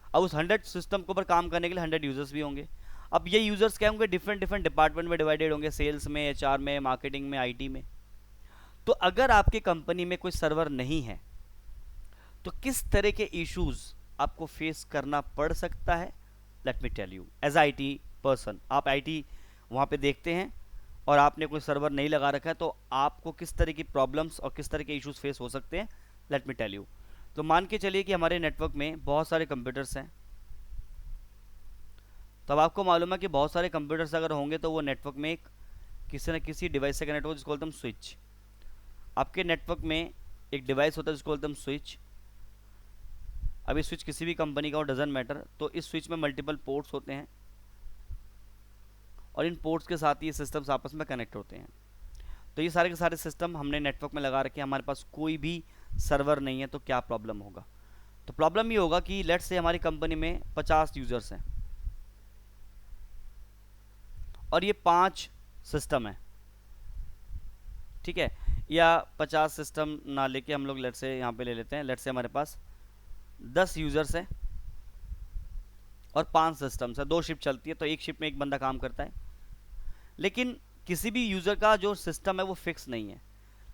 अब उस 100 सिस्टम के ऊपर काम करने के लिए 100 यूजर्स भी होंगे। अब ये यूजर्स क्या होंगे, डिफरेंट डिपार्टमेंट में डिवाइडेड होंगे, सेल्स में, एचआर में, मार्केटिंग में, आईटी में। तो अगर आपके कंपनी में कोई सर्वर नहीं है तो किस तरह के इश्यूज आपको फेस करना पड़ सकता है, let me tell you. As IT person, आप आईटी वहाँ पे देखते हैं और आपने कोई सर्वर नहीं लगा रखा है, तो आपको किस तरह की प्रॉब्लम्स और किस तरह के इश्यूज फेस हो सकते हैं, लेट मी टेल यू। तो मान के चलिए कि हमारे नेटवर्क में बहुत सारे कंप्यूटर्स हैं। तो अब आपको मालूम है कि बहुत सारे कंप्यूटर्स अगर होंगे तो वो नेटवर्क में एक किसी न किसी डिवाइस से कनेक्ट होगा, जिसको बोलते हैं स्विच। आपके नेटवर्क में एक डिवाइस होता है जिसको बोलते हैं स्विच। अभी स्विच किसी भी कंपनी का हो, डजंट मैटर। तो इस स्विच में मल्टीपल पोर्ट्स होते हैं, और इन पोर्ट्स के साथ ही ये सिस्टम्स आपस में कनेक्ट होते हैं। तो ये सारे के सारे सिस्टम हमने नेटवर्क में लगा रखे हैं, हमारे पास कोई भी सर्वर नहीं है, तो क्या प्रॉब्लम होगा? तो प्रॉब्लम ये होगा कि लेट्स से हमारी कंपनी में 50 यूजर्स हैं और ये 5 सिस्टम है, ठीक है, या 50 सिस्टम ना लेके हम लोग लेट्स से यहाँ पे ले लेते हैं, लेट्स से हमारे पास 10 यूजर्स हैं और 5 सिस्टम्स है, 2 शिफ्ट चलती है, तो एक शिफ्ट में एक बंदा काम करता है। लेकिन किसी भी यूज़र का जो सिस्टम है वो फिक्स नहीं है।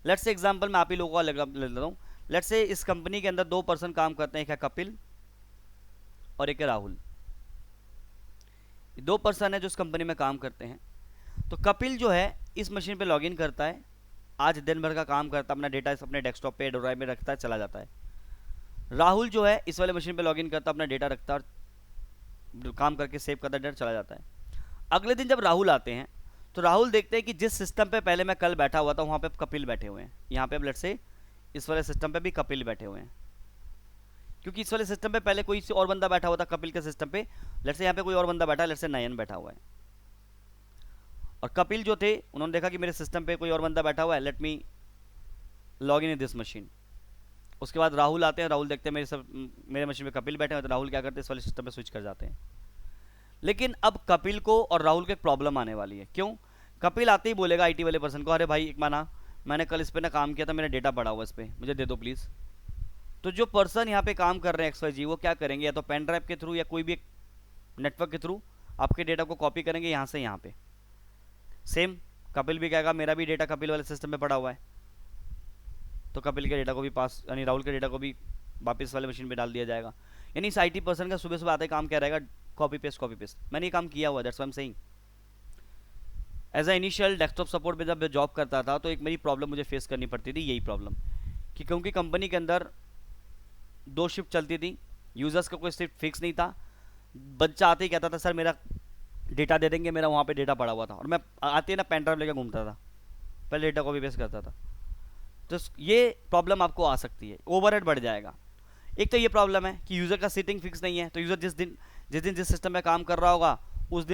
लेट्स से एग्जांपल मैं आप ही लोगों का ले लेता हूँ। लेट्स से इस कंपनी के अंदर 2 पर्सन काम करते हैं, एक है कपिल और एक है राहुल। 2 पर्सन है जो इस कंपनी में काम करते हैं। तो कपिल जो है इस मशीन पे लॉगिन करता है, आज दिन भर का काम करता है, अपना डेटा अपने डेस्कटॉप पे ड्राइव में रखता है, चला जाता है। राहुल जो है इस वाले मशीन पे लॉगिन करता है, अपना डेटा रखता है, काम करके सेव करता है, डेटा चला जाता है। अगले दिन जब राहुल आते हैं तो राहुल देखते हैं कि जिस सिस्टम पे पहले मैं कल बैठा हुआ था वहाँ पे कपिल बैठे हुए हैं, यहाँ पे अब लेट्स से इस वाले सिस्टम पे भी कपिल बैठे हुए हैं, क्योंकि इस वाले सिस्टम पे पहले कोई और बंदा बैठा हुआ था कपिल के सिस्टम पे। लेट्स से यहाँ पे कोई और बंदा बैठा है, लेट्स से नयन बैठा हुआ है, और कपिल जो थे उन्होंने देखा कि मेरे सिस्टम पे कोई और बंदा बैठा हुआ है, let me log in this machine. उसके बाद राहुल आते हैं, राहुल देखते हैं मेरे मशीन पे कपिल बैठे हैं, तो राहुल क्या करते हैं, इस वाले सिस्टम पे स्विच कर जाते हैं। लेकिन अब कपिल को और राहुल को एक प्रॉब्लम आने वाली है। क्यों? कपिल आते ही बोलेगा आईटी वाले पर्सन को, अरे भाई एक माना मैंने कल इस पे ना काम किया था, मेरा डेटा पड़ा हुआ इस पे, मुझे दे दो प्लीज़। तो जो पर्सन यहाँ पे काम कर रहे हैं XYZ, वो क्या करेंगे, या तो पेन ड्राइव के थ्रू या कोई भी नेटवर्क के थ्रू आपके डेटा को कॉपी करेंगे यहाँ से यहाँ पे। सेम कपिल भी कहेगा मेरा भी डेटा कपिल वाले सिस्टम में पड़ा हुआ है, तो कपिल के डेटा को भी पास, यानी राहुल के डेटा को भी वापस वाले मशीन पे डाल दिया जाएगा। यानी इस IT पर्सन का सुबह सुबह आते काम क्या रहेगा, कॉपी पेस्ट। मैंने ये काम किया हुआ, that's what I am saying. As a initial desktop support पे जब मैं जॉब करता था, तो एक मेरी प्रॉब्लम मुझे फेस करनी पड़ती थी, यही प्रॉब्लम कि क्योंकि कंपनी के अंदर 2 शिफ्ट चलती थी, यूज़र्स का कोई शिफ्ट फिक्स नहीं था। बच्चा आते ही कहता था सर मेरा डेटा दे देंगे, मेरा वहाँ पे डेटा पड़ा हुआ था, और मैं आते ही ना पेन ड्राइव लेकर घूमता था, पहले डेटा कॉपी पेस्ट करता था। तो ये प्रॉब्लम आपको आ सकती है, ओवरहेड बढ़ जाएगा। एक तो ये प्रॉब्लम है कि यूज़र का सीटिंग फिक्स नहीं है, तो यूज़र जिस सिस्टम में काम कर रहा होगा उस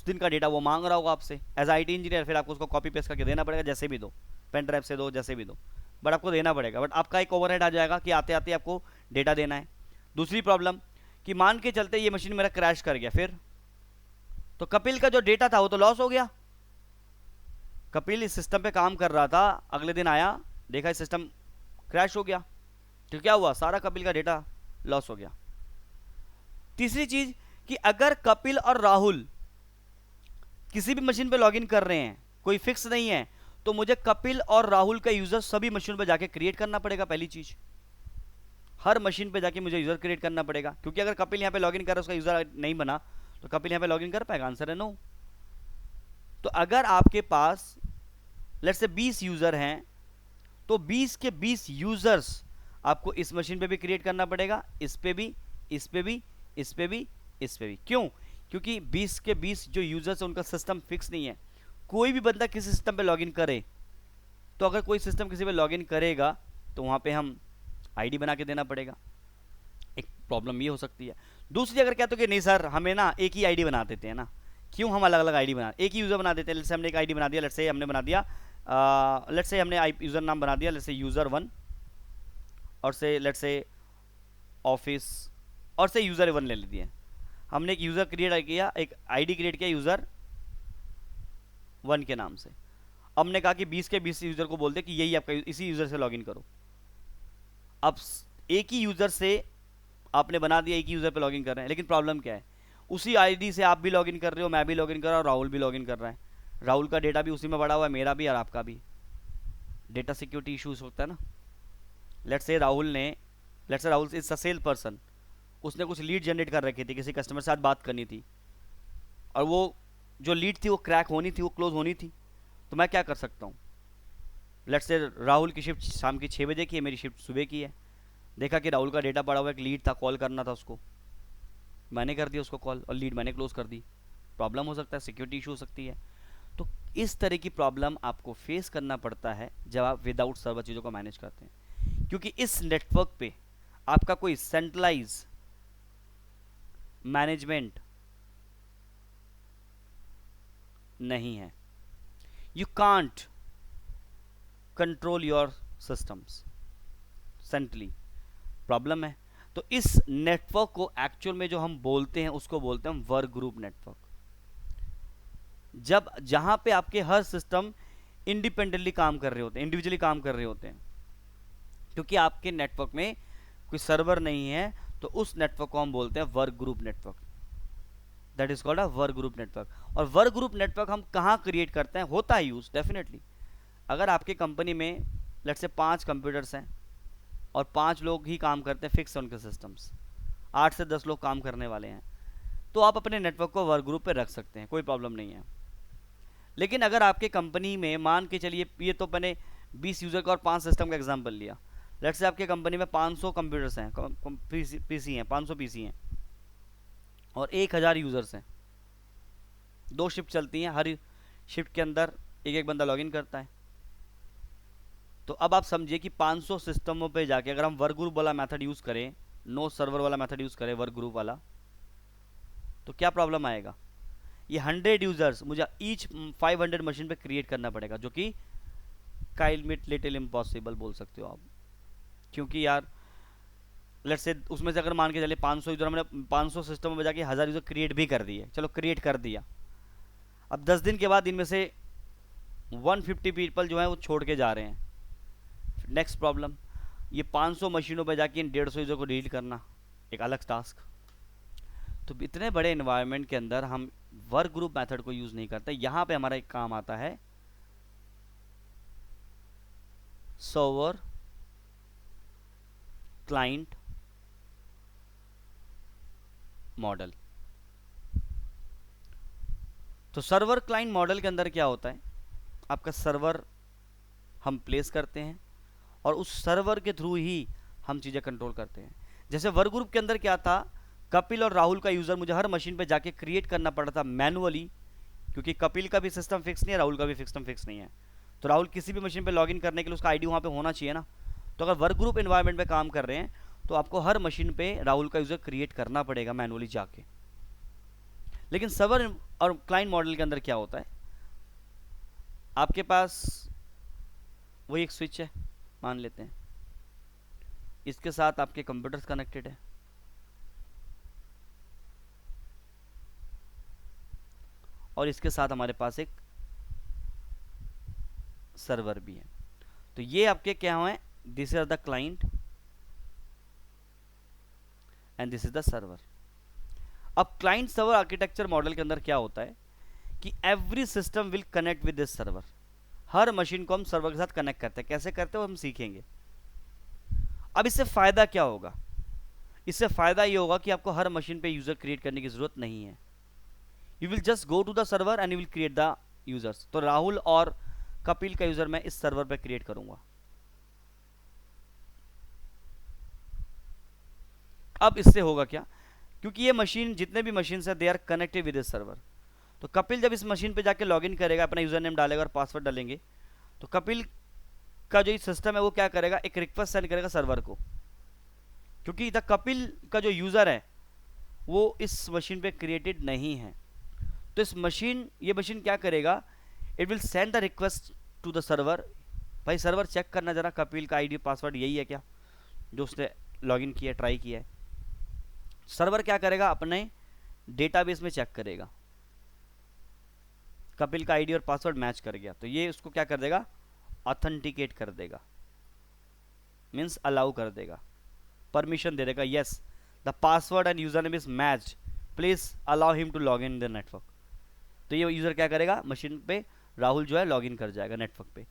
दिन का डेटा वो मांग रहा होगा आपसे एज IT इंजीनियर, फिर आपको उसको कॉपी पेस्ट करके देना पड़ेगा, जैसे भी दो, पेन ड्राइव से दो, जैसे भी दो, बट आपको देना पड़ेगा। बट आपका एक ओवरहेड आ जाएगा कि आते आते आपको डेटा देना है। दूसरी प्रॉब्लम कि मान के चलते ये मशीन मेरा क्रैश कर गया, फिर तो कपिल का जो डेटा था वो तो लॉस हो गया। कपिल इस सिस्टम पे काम कर रहा था, अगले दिन आया देखा इस सिस्टम क्रैश हो गया, तो क्या हुआ, सारा कपिल का डेटा लॉस हो गया। तीसरी चीज कि अगर कपिल और राहुल किसी भी मशीन पे लॉगिन कर रहे हैं, कोई फिक्स नहीं है, तो मुझे कपिल और राहुल का यूजर सभी मशीन पे जाके क्रिएट करना पड़ेगा। पहली चीज, हर मशीन पे जाके मुझे यूजर क्रिएट करना पड़ेगा, क्योंकि अगर कपिल यहाँ पे लॉगिन कर रहा है, उसका यूजर नहीं बना, तो कपिल यहाँ पे लॉगिन कर पाएगा? आंसर है नो। तो अगर आपके पास लेट्स से 20 यूजर हैं, तो 20 के 20 यूजर्स आपको इस मशीन पे भी क्रिएट करना पड़ेगा, इस पे भी, इस पे भी, इस पे भी, इस पे भी। क्यों? क्योंकि 20 के 20 जो यूजर्स हैं उनका सिस्टम फिक्स नहीं है। कोई भी बंदा किसी सिस्टम पे लॉगिन करे, तो अगर कोई सिस्टम किसी पे लॉगिन करेगा, तो वहां पे हम आईडी बना के देना पड़ेगा। एक प्रॉब्लम ये हो सकती है। दूसरी, अगर कहते हो कि नहीं सर हमें ना एक ही आईडी बना देते हैं ना, क्यों हम अलग अलग आईडी बना, एक ही यूजर बना देते हैं। लेट्स से हमने एक आईडी बना दिया, लेट्स से हमने बना दिया, लेट्स से हमने यूजर नाम बना दिया, लेट्स से यूजर1, और से लेट्स से ऑफिस, और से यूजर1 ले लीजिए। हमने एक यूजर क्रिएट किया, एक आईडी क्रिएट किया यूजर1 के नाम से। हमने कहा कि 20 के 20 यूजर को बोलते कि यही आपका, इसी यूजर से लॉगिन करो। अब एक ही यूजर से आपने बना दिया, एक ही यूजर पे लॉगिन कर रहे हैं, लेकिन प्रॉब्लम क्या है, उसी आईडी से आप भी लॉगिन कर रहे हो, मैं भी लॉगिन कर रहा हूँ, राहुल भी लॉगिन कर रहा है। राहुल का डेटा भी उसी में पड़ा हुआ है, मेरा भी और आपका भी। डेटा सिक्योरिटी इश्यूज होता है ना। Let's say Rahul is a cell person, उसने कुछ लीड जनरेट कर रखी थी, किसी कस्टमर से आज बात करनी थी, और वो जो लीड थी वो क्रैक होनी थी, वो क्लोज होनी थी। तो मैं क्या कर सकता हूँ, लेट्स से राहुल की शिफ्ट शाम की 6 बजे की है, मेरी शिफ्ट सुबह की है। देखा कि राहुल का डेटा पड़ा हुआ, एक लीड था, कॉल करना था उसको, मैंने कर दिया उसको कॉल, और लीड मैंने क्लोज कर दी। प्रॉब्लम हो सकता है, सिक्योरिटी इशू हो सकती है। तो इस तरह की प्रॉब्लम आपको फेस करना पड़ता है जब आप विदाउट सर्वर चीज़ों को मैनेज करते हैं, क्योंकि इस नेटवर्क पे आपका कोई सेंट्रलाइज मैनेजमेंट नहीं है। You can't control your systems centrally, problem है। तो इस नेटवर्क को एक्चुअल में जो हम बोलते हैं उसको बोलते हैं वर्क ग्रुप नेटवर्क। जब जहां पे आपके हर सिस्टम इंडिपेंडेंटली काम कर रहे होते हैं, इंडिविजुअली काम कर रहे होते हैं, क्योंकि आपके नेटवर्क में कोई सर्वर नहीं है, तो उस नेटवर्क को हम बोलते हैं work group network. That is called a work group network. और वर्क ग्रुप नेटवर्क हम कहाँ क्रिएट करते हैं, होता है यूज डेफिनेटली। अगर आपके कंपनी में लेट्स से 5 कंप्यूटर्स हैं और 5 लोग ही काम करते हैं, फिक्स उनके सिस्टम्स, 8 से 10 लोग काम करने वाले हैं, तो आप अपने नेटवर्क को वर्क ग्रुप पे रख सकते हैं, कोई प्रॉब्लम नहीं है। लेकिन अगर आपके कंपनी में मान के चलिए, ये तो मैंने 20 यूज़र का और 5 सिस्टम का एग्जांपल लिया, लेट्स से आपके कंपनी में 500 कंप्यूटर्स हैं, पीसी हैं, 500 पीसी हैं, और 1000 यूज़र्स हैं। 2 शिफ्ट चलती हैं, हर शिफ्ट के अंदर एक एक बंदा लॉगिन करता है। तो अब आप समझिए कि 500 सिस्टमों पे जाके अगर हम वर्क ग्रुप वाला मेथड यूज़ करें, नो सर्वर वाला मेथड यूज़ करें, वर्क ग्रुप वाला, तो क्या प्रॉब्लम आएगा। ये 100 यूजर्स मुझे ईच 500 मशीन पे क्रिएट करना पड़ेगा, जो कि काइल मिट लिटिल इम्पॉसिबल बोल सकते हो आप, क्योंकि यार लेट्स से उसमें से अगर मान के चले 500 यूज़र, हमने 500 सिस्टम में जाके 1000 यूज़र क्रिएट भी कर दिए, चलो क्रिएट कर दिया। अब 10 दिन के बाद इनमें से 150 पीपल जो है वो छोड़ के जा रहे हैं। नेक्स्ट प्रॉब्लम, ये 500 मशीनों पर जाके इन 150 यूज़र को डील करना एक अलग टास्क। तो इतने बड़े इन्वायरमेंट के अंदर हम वर्क ग्रुप मेथड को यूज़ नहीं करते। यहाँ पे हमारा एक काम आता है सर्वर क्लाइंट मॉडल। तो सर्वर क्लाइंट मॉडल के अंदर क्या होता है, आपका सर्वर हम प्लेस करते हैं और उस सर्वर के थ्रू ही हम चीज़ें कंट्रोल करते हैं। जैसे वर्क ग्रुप के अंदर क्या था, कपिल और राहुल का यूज़र मुझे हर मशीन पे जाके क्रिएट करना पड़ा था मैनुअली, क्योंकि कपिल का भी सिस्टम फिक्स नहीं है, राहुल का भी सिस्टम फिक्स नहीं है। तो राहुल किसी भी मशीन पे लॉगिन करने के लिए उसका आईडी वहाँ पे होना चाहिए ना। तो अगर वर्क ग्रुप एनवायरनमेंट में काम कर रहे हैं तो आपको हर मशीन पे राहुल का यूज़र क्रिएट करना पड़ेगा मैनुअली जाके। लेकिन सर्वर और क्लाइंट मॉडल के अंदर क्या होता है, आपके पास वही एक स्विच है मान लेते हैं, इसके साथ आपके कंप्यूटर्स कनेक्टेड है, और इसके साथ हमारे पास एक सर्वर भी है। तो ये आपके क्या हुए, this is the client and this is the server. अब क्लाइंट सर्वर आर्किटेक्चर मॉडल के अंदर क्या होता है कि every system will connect with this server. Her machine को हम सर्वर के साथ कनेक्ट करते हैं, कैसे करते हो हम सीखेंगे। अब इससे फायदा क्या होगा, इससे फायदा ये होगा कि आपको हर मशीन पे यूजर क्रिएट करने की जरूरत नहीं है। You will just go to the server and you will create the users. तो राहुल और कपिल का यूजर मैं इस सर्वर पे क्रिएट करूंगा। अब इससे होगा क्या, क्योंकि ये मशीन जितने भी मशीन है they are connected with this server. तो कपिल जब इस मशीन पे जाके लॉगिन करेगा, अपना यूजर नेम डालेगा और पासवर्ड डालेंगे, तो कपिल का जो सिस्टम है वो क्या करेगा, एक रिक्वेस्ट सेंड करेगा सर्वर को, क्योंकि द कपिल का जो यूजर है वो इस मशीन पे क्रिएटेड नहीं है। तो ये मशीन क्या करेगा, it will send the request to the server. भाई सर्वर चेक करना जरा कपिल का आईडी पासवर्ड यही है क्या जो उसने लॉगिन किया, ट्राई किया है। सर्वर क्या करेगा, अपने डेटाबेस में चेक करेगा, कपिल का आईडी और पासवर्ड मैच कर गया तो ये उसको क्या कर देगा, ऑथेंटिकेट कर देगा, मीन्स अलाउ कर देगा, परमिशन दे देगा, yes the password and user name is matched, please allow him to log in the network. तो ये यूजर क्या करेगा, मशीन पे राहुल जो है लॉगिन कर जाएगा नेटवर्क पे।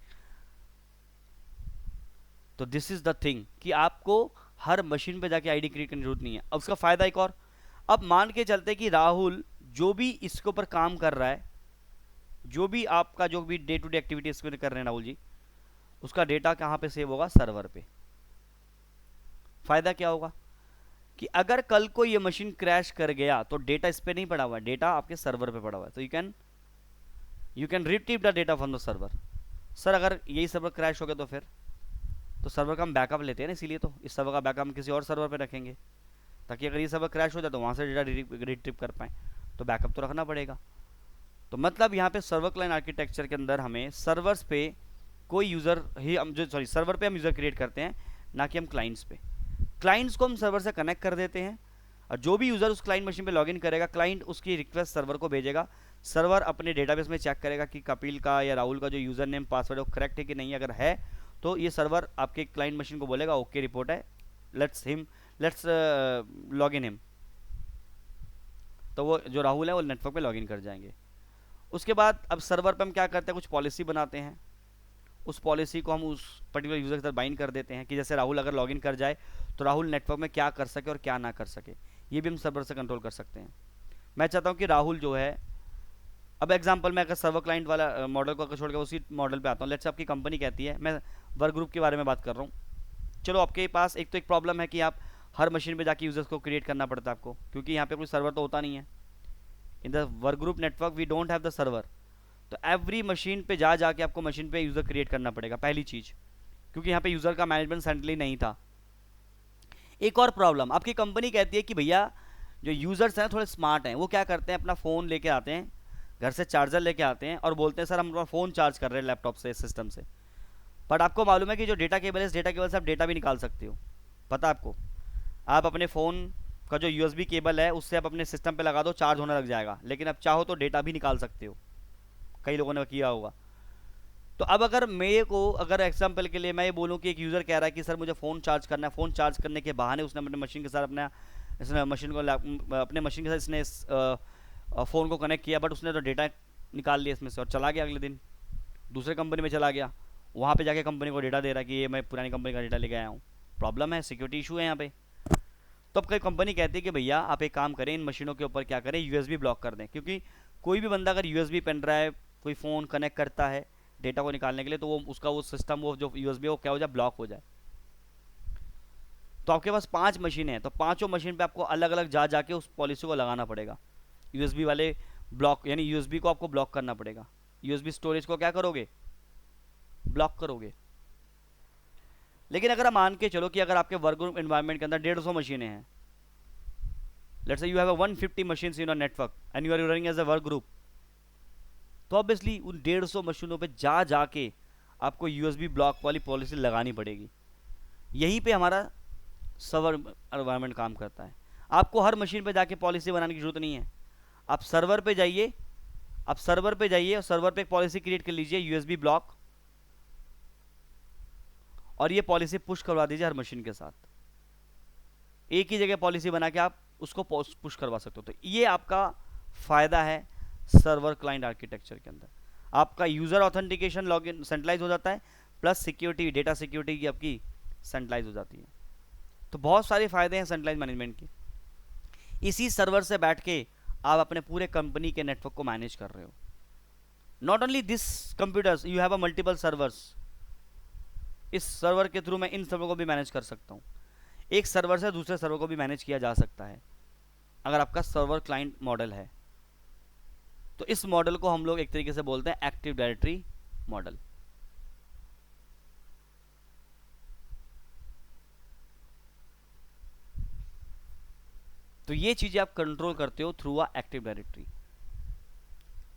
तो दिस इज द थिंग कि आपको हर मशीन पे जाके आईडी क्रिएट करने की जरूरत नहीं है। अब उसका फायदा एक और, अब मान के चलते कि राहुल जो भी इसके ऊपर काम कर रहा है, जो भी आपका जो भी डे टू डे एक्टिविटी इसमें कर रहे हैं राहुल जी, उसका डेटा कहाँ पे सेव होगा, सर्वर पे। फायदा क्या होगा कि अगर कल को ये मशीन क्रैश कर गया तो डेटा इस पे नहीं पड़ा हुआ है, डेटा आपके सर्वर पे पड़ा हुआ है। तो you can retrieve the data from the server. Sir अगर यही सर्वर क्रैश हो गया तो फिर, तो सर्वर का हम बैकअप लेते हैं ना, इसीलिए तो इस सर्वर का बैकअप हम किसी और सर्वर पे रखेंगे, ताकि अगर ये सर्वर क्रैश हो जाए तो वहाँ से डेटा रिट्रीव कर पाएँ। तो बैकअप तो रखना पड़ेगा। तो मतलब यहाँ पे सर्वर क्लाइंट आर्किटेक्चर के अंदर हमें सर्वर्स पे कोई यूज़र ही हम सर्वर पे हम यूज़र क्रिएट करते हैं, ना कि हम क्लाइंट्स पे। क्लाइंट्स को हम सर्वर से कनेक्ट कर देते हैं और जो भी यूज़र उस क्लाइंट मशीन पे लॉगिन करेगा, क्लाइंट उसकी रिक्वेस्ट सर्वर को भेजेगा, सर्वर अपने डेटाबेस में चेक करेगा कि कपिल का या राहुल का जो यूज़र नेम पासवर्ड है वो करेक्ट है कि नहीं। अगर है तो ये सर्वर आपके क्लाइंट मशीन को बोलेगा ओके रिपोर्ट है, लेट्स लॉग इन हिम। तो वो जो राहुल है वो नेटवर्क पे लॉगिन कर जाएंगे। उसके बाद अब सर्वर पे हम क्या करते हैं, कुछ पॉलिसी बनाते हैं, उस पॉलिसी को हम उस पर्टिकुलर यूज़र के साथ बाइंड कर देते हैं कि जैसे राहुल अगर लॉगिन कर जाए तो राहुल नेटवर्क में क्या कर सके और क्या ना कर सके, ये भी हम सर्वर से कंट्रोल कर सकते हैं। मैं चाहता हूँ कि राहुल जो है, अब एग्जांपल मैं अगर सर्वर क्लाइंट वाला मॉडल को अगर छोड़ के उसी मॉडल पे आता हूँ, लेट्स से आपकी कंपनी कहती है, मैं वर्क ग्रुप के बारे में बात कर रहा हूँ। चलो आपके पास एक तो एक प्रॉब्लम है कि आप हर मशीन पे जाके यूजर्स को क्रिएट करना पड़ता है आपको, क्योंकि यहाँ पे कोई सर्वर तो होता नहीं है। In the work group network we don't have the server. तो एवरी मशीन पे जाके आपको मशीन पे यूज़र क्रिएट करना पड़ेगा, पहली चीज़, क्योंकि यहाँ पे यूज़र का मैनेजमेंट सेंट्रली नहीं था। एक और प्रॉब्लम, आपकी कंपनी कहती है कि भैया जो यूज़र्स हैं थोड़े स्मार्ट हैं, वो क्या करते हैं, अपना फ़ोन लेके आते हैं, घर से चार्जर लेके आते हैं और बोलते हैं सर हम अपना फ़ोन चार्ज कर रहे हैं लैपटॉप से, सिस्टम से। बट आपको मालूम है कि जो डेटा केबल है, इस डेटा केबल से आप डेटा भी निकाल सकते हो, पता है आपको। आप अपने फ़ोन का जो यूएसबी केबल है उससे आप अपने सिस्टम पे लगा दो, चार्ज होने लग जाएगा, लेकिन आप चाहो तो डेटा भी निकाल सकते हो, कई लोगों ने किया होगा। तो अब अगर मेरे को, अगर एग्जांपल के लिए मैं ये बोलूँ कि एक यूज़र कह रहा है कि सर मुझे फ़ोन चार्ज करना है, फ़ोन चार्ज करने के बहाने उसने अपने मशीन के साथ अपना, इसने मशीन को अपने मशीन के साथ इसने फ़ोन को कनेक्ट किया, बट उसने तो डेटा निकाल लिया इसमें से और चला गया, अगले दिन दूसरे कंपनी में चला गया, वहाँ पे जाके कंपनी को डेटा दे रहा है कि ये मैं पुरानी कंपनी का डेटा लेके आया हूँ। प्रॉब्लम है, सिक्योरिटी इशू है यहाँ पे। तो अब कई कंपनी कहती है कि भैया आप एक काम करें, इन मशीनों के ऊपर क्या करें, यूएसबी ब्लॉक कर दें, क्योंकि कोई भी बंदा अगर यूएसबी पेन ड्राइव कोई फ़ोन कनेक्ट करता है डेटा को निकालने के लिए, तो वो उसका वो सिस्टम, वो जो यूएसबी, वो क्या हो जाए, ब्लॉक हो जाए। तो आपके पास 5 मशीनें हैं, तो पांचों मशीन पे आपको अलग अलग जा जाके उस पॉलिसी को लगाना पड़ेगा। यूएसबी वाले ब्लॉक, यानी यूएसबी को आपको ब्लॉक करना पड़ेगा, यूएसबी स्टोरेज को क्या करोगे, ब्लॉक करोगे। लेकिन अगर आप मान के चलो कि अगर आपके वर्क ग्रुप एनवायरनमेंट के अंदर 150 मशीनें हैं, let's say you have 150 machines in a network and you are running as a work group, तो ऑब्वियसली उन 150 मशीनों पे जा जाके आपको यूएसबी ब्लॉक वाली पॉलिसी लगानी पड़ेगी। यहीं पे हमारा सर्वर एनवायरनमेंट काम करता है। आपको हर मशीन पे जाके पॉलिसी बनाने की जरूरत नहीं है। आप सर्वर पे जाइए, आप सर्वर पे जाइए और सर्वर पे एक पॉलिसी क्रिएट कर लीजिए, यूएसबी ब्लॉक, और ये पॉलिसी पुश करवा दीजिए हर मशीन के साथ। एक ही जगह पॉलिसी बना के आप उसको पुश करवा सकते हो। तो ये आपका फ़ायदा है सर्वर क्लाइंट आर्किटेक्चर के अंदर। आपका यूज़र ऑथेंटिकेशन लॉगिन सेंट्रलाइज हो जाता है, प्लस सिक्योरिटी, डेटा सिक्योरिटी की आपकी सेंट्रलाइज हो जाती है। तो बहुत सारे फ़ायदे हैं सेंट्रलाइज मैनेजमेंट के। इसी सर्वर से बैठ के आप अपने पूरे कंपनी के नेटवर्क को मैनेज कर रहे हो। Not only this computers, you have a multiple servers. इस सर्वर के थ्रू मैं इन सर्वर को भी मैनेज कर सकता हूँ। एक सर्वर से दूसरे सर्वर को भी मैनेज किया जा सकता है अगर आपका सर्वर क्लाइंट मॉडल है। तो इस मॉडल को हम लोग एक तरीके से बोलते हैं एक्टिव डायरेक्टरी मॉडल। तो ये चीजें आप कंट्रोल करते हो through a active directory.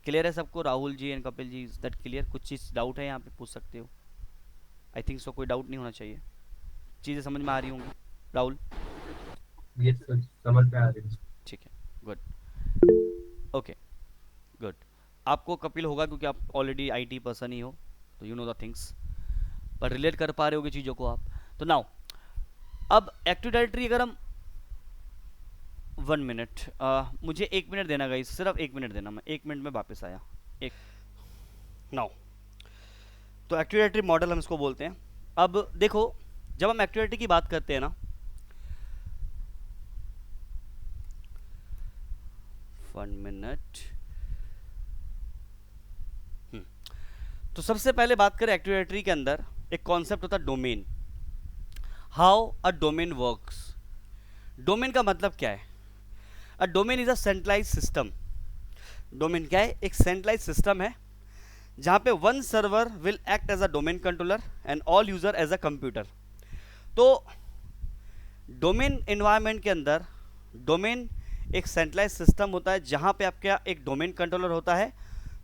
Clear है सबको? Rahul ji and Kapil ji, is that clear? कुछ चीज डाउट है यहाँ पे, पूछ सकते हो। आई थिंक सो, कोई डाउट नहीं होना चाहिए, चीजें समझ में आ रही होंगी। राहुल? यस सर, समझ में आ रही है। ठीक है, गुड, ओके, गुड। आपको कपिल होगा क्योंकि आप ऑलरेडी आईटी पर्सन ही हो, तो यू नो द थिंग्स, पर रिलेट कर पा रहे होगे चीज़ों को आप। तो नाउ अब एक्टिव डायरेक्टरी अगर हम 1 मिनट, मुझे 1 मिनट देना गाइस, सिर्फ 1 मिनट देना, मैं 1 मिनट में वापस आया। एक नाउ, तो एक्टिव डायरेक्टरी मॉडल हम इसको बोलते हैं। अब देखो, जब हम एक्टिव डायरेक्टरी की बात करते हैं ना, 1 मिनट, तो सबसे पहले बात करें एक्टिव डायरेक्टरी के अंदर एक कॉन्सेप्ट होता है domain. How a domain works. Domain का मतलब क्या है? A domain is a centralize system. Domain क्या है? एक सेंट्रलाइज सिस्टम है जहां पे one server will act as a domain controller and all user as a computer. तो डोमेन एनवायरनमेंट के अंदर डोमेन एक सेंट्रलाइज सिस्टम होता है जहां पे आपका एक डोमेन कंट्रोलर होता है,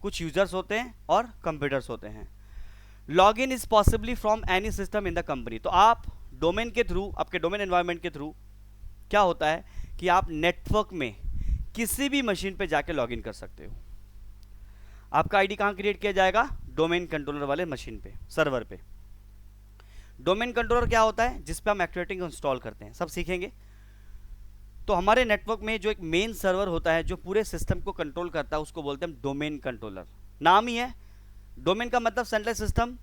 कुछ यूजर्स होते हैं और कंप्यूटर्स होते हैं। Log in is possibly from any system in the company. तो आप डोमेन के थ्रू, आपके डोमेन एनवायरनमेंट के थ्रू क्या होता है कि आप नेटवर्क में किसी भी मशीन पे जाके लॉग इन कर सकते हो। आपका आईडी कहाँ क्रिएट किया जाएगा? डोमेन कंट्रोलर वाले मशीन पे, सर्वर पे। डोमेन कंट्रोलर क्या होता है? जिस पे हम एक्टिविटी को इंस्टॉल करते हैं, सब सीखेंगे। तो हमारे नेटवर्क में जो एक मेन सर्वर होता है जो पूरे सिस्टम को कंट्रोल करता है, उसको बोलते हैं हम डोमेन कंट्रोलर। नाम ही है, डोमेन का मतलब सेंट्रलाइज सिस्टम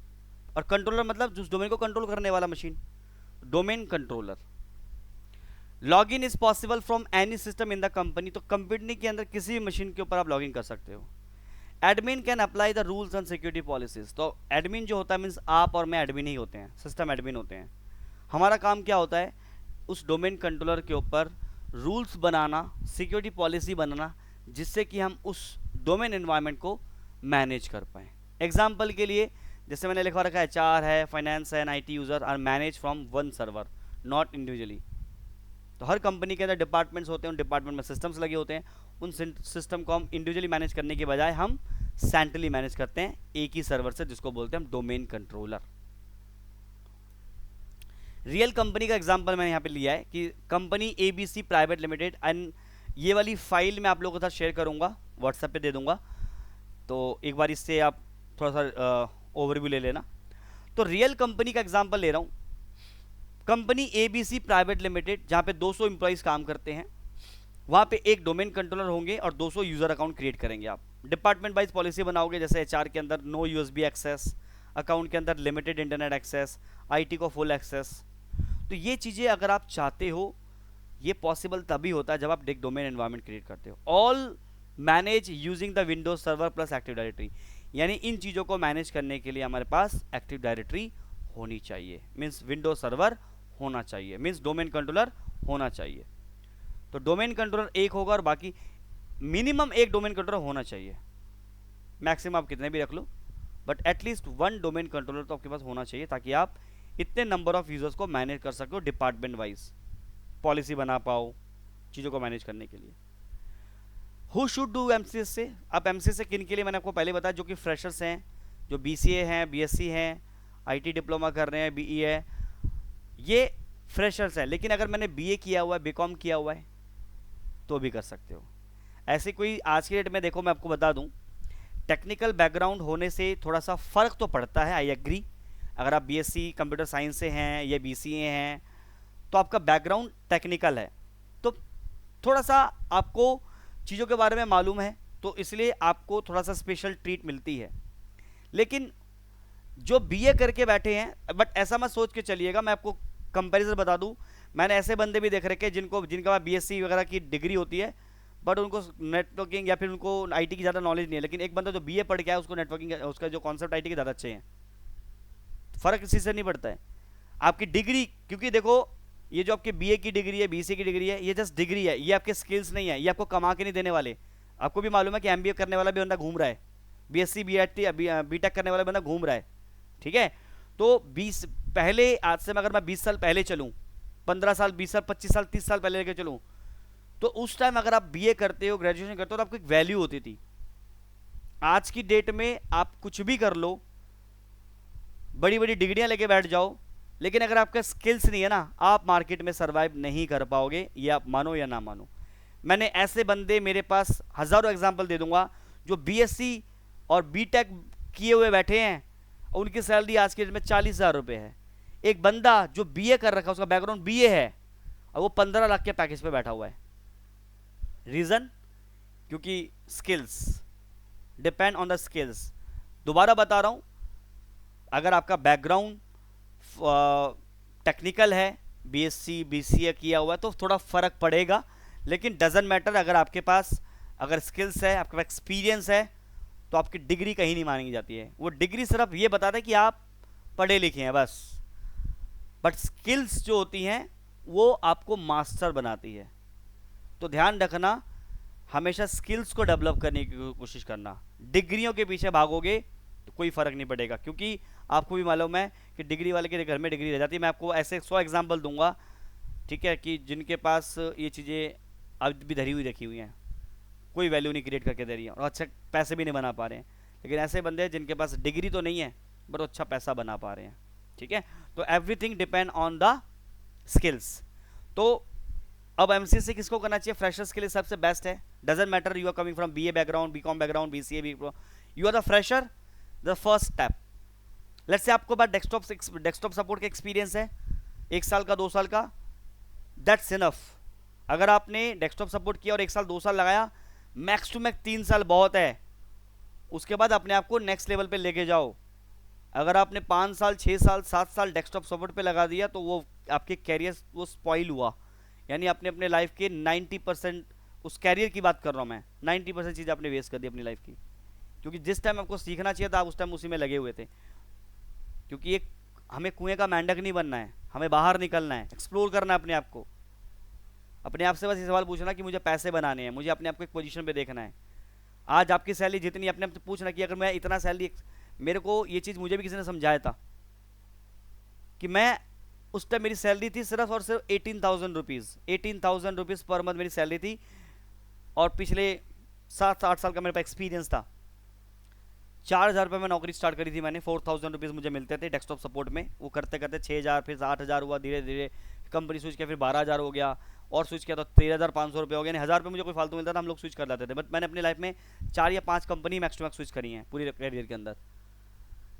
और कंट्रोलर मतलब जिस डोमेन को कंट्रोल करने वाला machine, domain controller. Login is possible from any system in the company. तो कंपनी के अंदर किसी भी मशीन के ऊपर आप लॉगिन कर सकते हो। Admin can apply the rules and security policies. तो एडमिन जो होता है मीन्स आप और मैं एडमिन ही होते हैं, सिस्टम एडमिन होते हैं। हमारा काम क्या होता है? उस डोमेन कंट्रोलर के ऊपर रूल्स बनाना, सिक्योरिटी पॉलिसी बनाना, जिससे कि हम उस डोमेन एनवायरनमेंट को मैनेज कर पाएँ। एग्जाम्पल के लिए जैसे मैंने लिखवा रखा है, एचआर है, फाइनेंस है and IT user are manage from one server, not individually. तो हर कंपनी के अंदर डिपार्टमेंट्स होते हैं, उन डिपार्टमेंट में सिस्टम्स लगे होते हैं। उन सिस्टम को हम इंडिविजुअली मैनेज करने के बजाय हम सेंट्रली मैनेज करते हैं एक ही सर्वर से, जिसको बोलते हैं हम डोमेन कंट्रोलर। रियल कंपनी का एग्जांपल मैंने यहाँ पे लिया है कि company ABC private limited, and ये वाली फाइल मैं आप लोगों के साथ शेयर करूँगा, व्हाट्सएप पे दे दूंगा, तो एक बार इससे आप थोड़ा सा ओवरव्यू ले लेना। तो रियल कंपनी का एग्जांपल ले रहा हूँ, कंपनी एबीसी प्राइवेट लिमिटेड, जहाँ पे 200 एम्प्लॉइज काम करते हैं, वहाँ पे एक डोमेन कंट्रोलर होंगे और 200 यूज़र अकाउंट क्रिएट करेंगे। आप डिपार्टमेंट वाइज पॉलिसी बनाओगे, जैसे एचआर के अंदर नो यूएसबी एक्सेस, अकाउंट के अंदर लिमिटेड इंटरनेट एक्सेस, आईटी को फुल एक्सेस। तो ये चीज़ें अगर आप चाहते हो, ये पॉसिबल तभी होता है जब आप एक डोमेन एनवायरनमेंट क्रिएट करते हो। All manage using the Windows server plus active directory, यानी इन चीज़ों को मैनेज करने के लिए हमारे पास एक्टिव डायरेक्टरी होनी चाहिए, मीन्स विंडोज सर्वर होना चाहिए, मीन्स डोमेन कंट्रोलर होना चाहिए। तो डोमेन कंट्रोलर एक होगा और बाकी मिनिमम एक डोमेन कंट्रोलर होना चाहिए, मैक्सिमम आप कितने भी रख लो, but at least one domain controller तो आपके पास होना चाहिए, ताकि आप इतने नंबर ऑफ यूजर्स को मैनेज कर सको, डिपार्टमेंट वाइज पॉलिसी बना पाओ चीज़ों को मैनेज करने के लिए। हु शुड डू एमसीएस से? अब एमसीएस से किन के लिए, मैंने आपको पहले बताया, जो कि फ्रेशर्स हैं, जो बीसीए हैं, बीएससी हैं, आईटी डिप्लोमा कर रहे हैं, बीई है, ये फ्रेशर्स हैं। लेकिन अगर मैंने बीए किया हुआ है, बीकॉम किया हुआ है, तो भी कर सकते हो। ऐसे कोई आज की डेट में देखो, मैं आपको बता दूं, टेक्निकल बैकग्राउंड होने से थोड़ा सा फ़र्क तो पड़ता है, आई एग्री। अगर आप बीएससी कंप्यूटर साइंस से हैं या बीसीए हैं, तो आपका बैकग्राउंड टेक्निकल है, तो थोड़ा सा आपको चीज़ों के बारे में मालूम है, तो इसलिए आपको थोड़ा सा स्पेशल ट्रीट मिलती है। लेकिन जो बीए करके बैठे हैं, बट ऐसा मत सोच के चलिएगा, मैं आपको कंपैरिजन बता दूं, मैंने ऐसे बंदे भी देख रखे जिनका पास बीएससी वगैरह की डिग्री होती है, बट उनको नेटवर्किंग या फिर उनको आईटी की ज़्यादा नॉलेज नहीं है। लेकिन एक बंदा जो बीए पढ़ के आया, उसको नेटवर्किंग, उसका जो कॉन्सेप्ट आईटी के ज़्यादा अच्छे हैं। फ़र्क इसी से नहीं पड़ता है आपकी डिग्री, क्योंकि देखो ये जो आपकी बीए की डिग्री है, बीसी की डिग्री है, ये जस्ट डिग्री है, ये आपके स्किल्स नहीं है, ये आपको कमा के नहीं देने वाले। आपको भी मालूम है कि एमबीए करने वाला भी बंदा घूम रहा है, बीएससी बीटेक करने वाला बंदा घूम रहा है, ठीक है। तो 20 पहले, आज से अगर मैं 20 साल पहले चलूँ, 15 साल, 20 साल, 25 साल, 30 साल पहले लेके चलूँ, तो उस टाइम अगर आप बीए करते हो, ग्रेजुएशन करते हो, तो आपको एक वैल्यू होती थी। आज की डेट में आप कुछ भी कर लो, बड़ी बड़ी डिग्रियां लेके बैठ जाओ, लेकिन अगर आपका स्किल्स नहीं है ना, आप मार्केट में सरवाइव नहीं कर पाओगे, ये आप मानो या ना मानो। मैंने ऐसे बंदे, मेरे पास हज़ारों एग्जांपल दे दूंगा, जो बीएससी और बीटेक किए हुए बैठे हैं, उनकी सैलरी आज के डेट में 40,000 रुपये है। एक बंदा जो बीए कर रखा है, उसका बैकग्राउंड बीए है, और वो 15 लाख के पैकेज पे बैठा हुआ है। रीज़न? क्योंकि skills, depend on the skills. दोबारा बता रहा हूँ, अगर आपका बैकग्राउंड टेक्निकल है, बीएससी बीसीए किया हुआ है, तो थोड़ा फ़र्क पड़ेगा, लेकिन डजेंट मैटर। अगर आपके पास अगर स्किल्स है, आपके पास एक्सपीरियंस है, तो आपकी डिग्री कहीं नहीं मानी जाती है। वो डिग्री सिर्फ ये बताता है कि आप पढ़े लिखे हैं बस, बट स्किल्स जो होती हैं वो आपको मास्टर बनाती है। तो ध्यान रखना, हमेशा स्किल्स को डेवलप करने की कोशिश करना। डिग्रियों के पीछे भागोगे तो कोई फ़र्क नहीं पड़ेगा, क्योंकि आपको भी मालूम है कि डिग्री वाले के घर में डिग्री रह जाती है। मैं आपको ऐसे 100 एग्जाम्पल दूंगा, ठीक है, कि जिनके पास ये चीज़ें अब भी धरी हुई रखी हुई हैं, कोई वैल्यू नहीं क्रिएट करके दे रही है, और अच्छे पैसे भी नहीं बना पा रहे हैं। लेकिन ऐसे बंदे हैं जिनके पास डिग्री तो नहीं है, बट अच्छा पैसा बना पा रहे हैं, ठीक है। तो everything depend on the skills. तो अब एमसीएस से किसको करना चाहिए? फ्रेशर्स के लिए सबसे बेस्ट है। Doesn't matter you are coming from BA background, BCom background, BCA, you are the fresher, the first step. Let's say आपको बाद डेस्कटॉप सपोर्ट का एक्सपीरियंस है, 1 साल का, 2 साल का, दैट्स इनफ। अगर आपने डेस्कटॉप सपोर्ट किया और 1 साल 2 साल लगाया, मैक्स टू मैक्स 3 साल बहुत है। उसके बाद अपने आप को नेक्स्ट लेवल पे लेके जाओ। अगर आपने 5 साल, 6 साल, 7 साल डेस्कटॉप सपोर्ट पे लगा दिया, तो वो आपके कैरियर वो स्पॉइल हुआ, यानी आपने अपने लाइफ के 90%, उस कैरियर की बात कर रहा हूँ मैं, 90% चीज़ आपने वेस्ट कर दी अपनी लाइफ की। क्योंकि जिस टाइम आपको सीखना चाहिए था, आप उस टाइम उसी में लगे हुए थे। क्योंकि एक हमें कुएं का मेंढक नहीं बनना है, हमें बाहर निकलना है, एक्सप्लोर करना है अपने आप को। अपने आप से बस ये सवाल पूछना कि मुझे पैसे बनाने हैं, मुझे अपने आप को एक पोजीशन पे देखना है। आज आपकी सैलरी जितनी, अपने आप से पूछना कि अगर मैं इतना सैलरी, मेरे को ये चीज़ मुझे भी किसी ने समझाया था कि मैं उस टाइम मेरी सैलरी थी सिर्फ और सिर्फ 18,000 रुपीज़, 18,000 रुपीज़ पर मंथ मेरी सैलरी थी, और पिछले 7-8 साल का मेरे पास एक्सपीरियंस था। 4,000 रुपये में नौकरी स्टार्ट करी थी मैंने, 4,000 रुपीज़ मुझे मिलते थे डेस्कटॉप सपोर्ट में। वो करते करते 6,000, फिर 8,000 हुआ, धीरे धीरे कंपनी स्विच किया, फिर 12,000 हो गया, और स्विच किया तो 13,500 रुपये हो गया। 1,000 रुपये मुझे कोई फालतू मिलता था, हम लोग स्विच कर लेते थे। बट मैंने अपनी लाइफ में 4 या 5 company max to max switch करी हैं पूरी करियर के अंदर।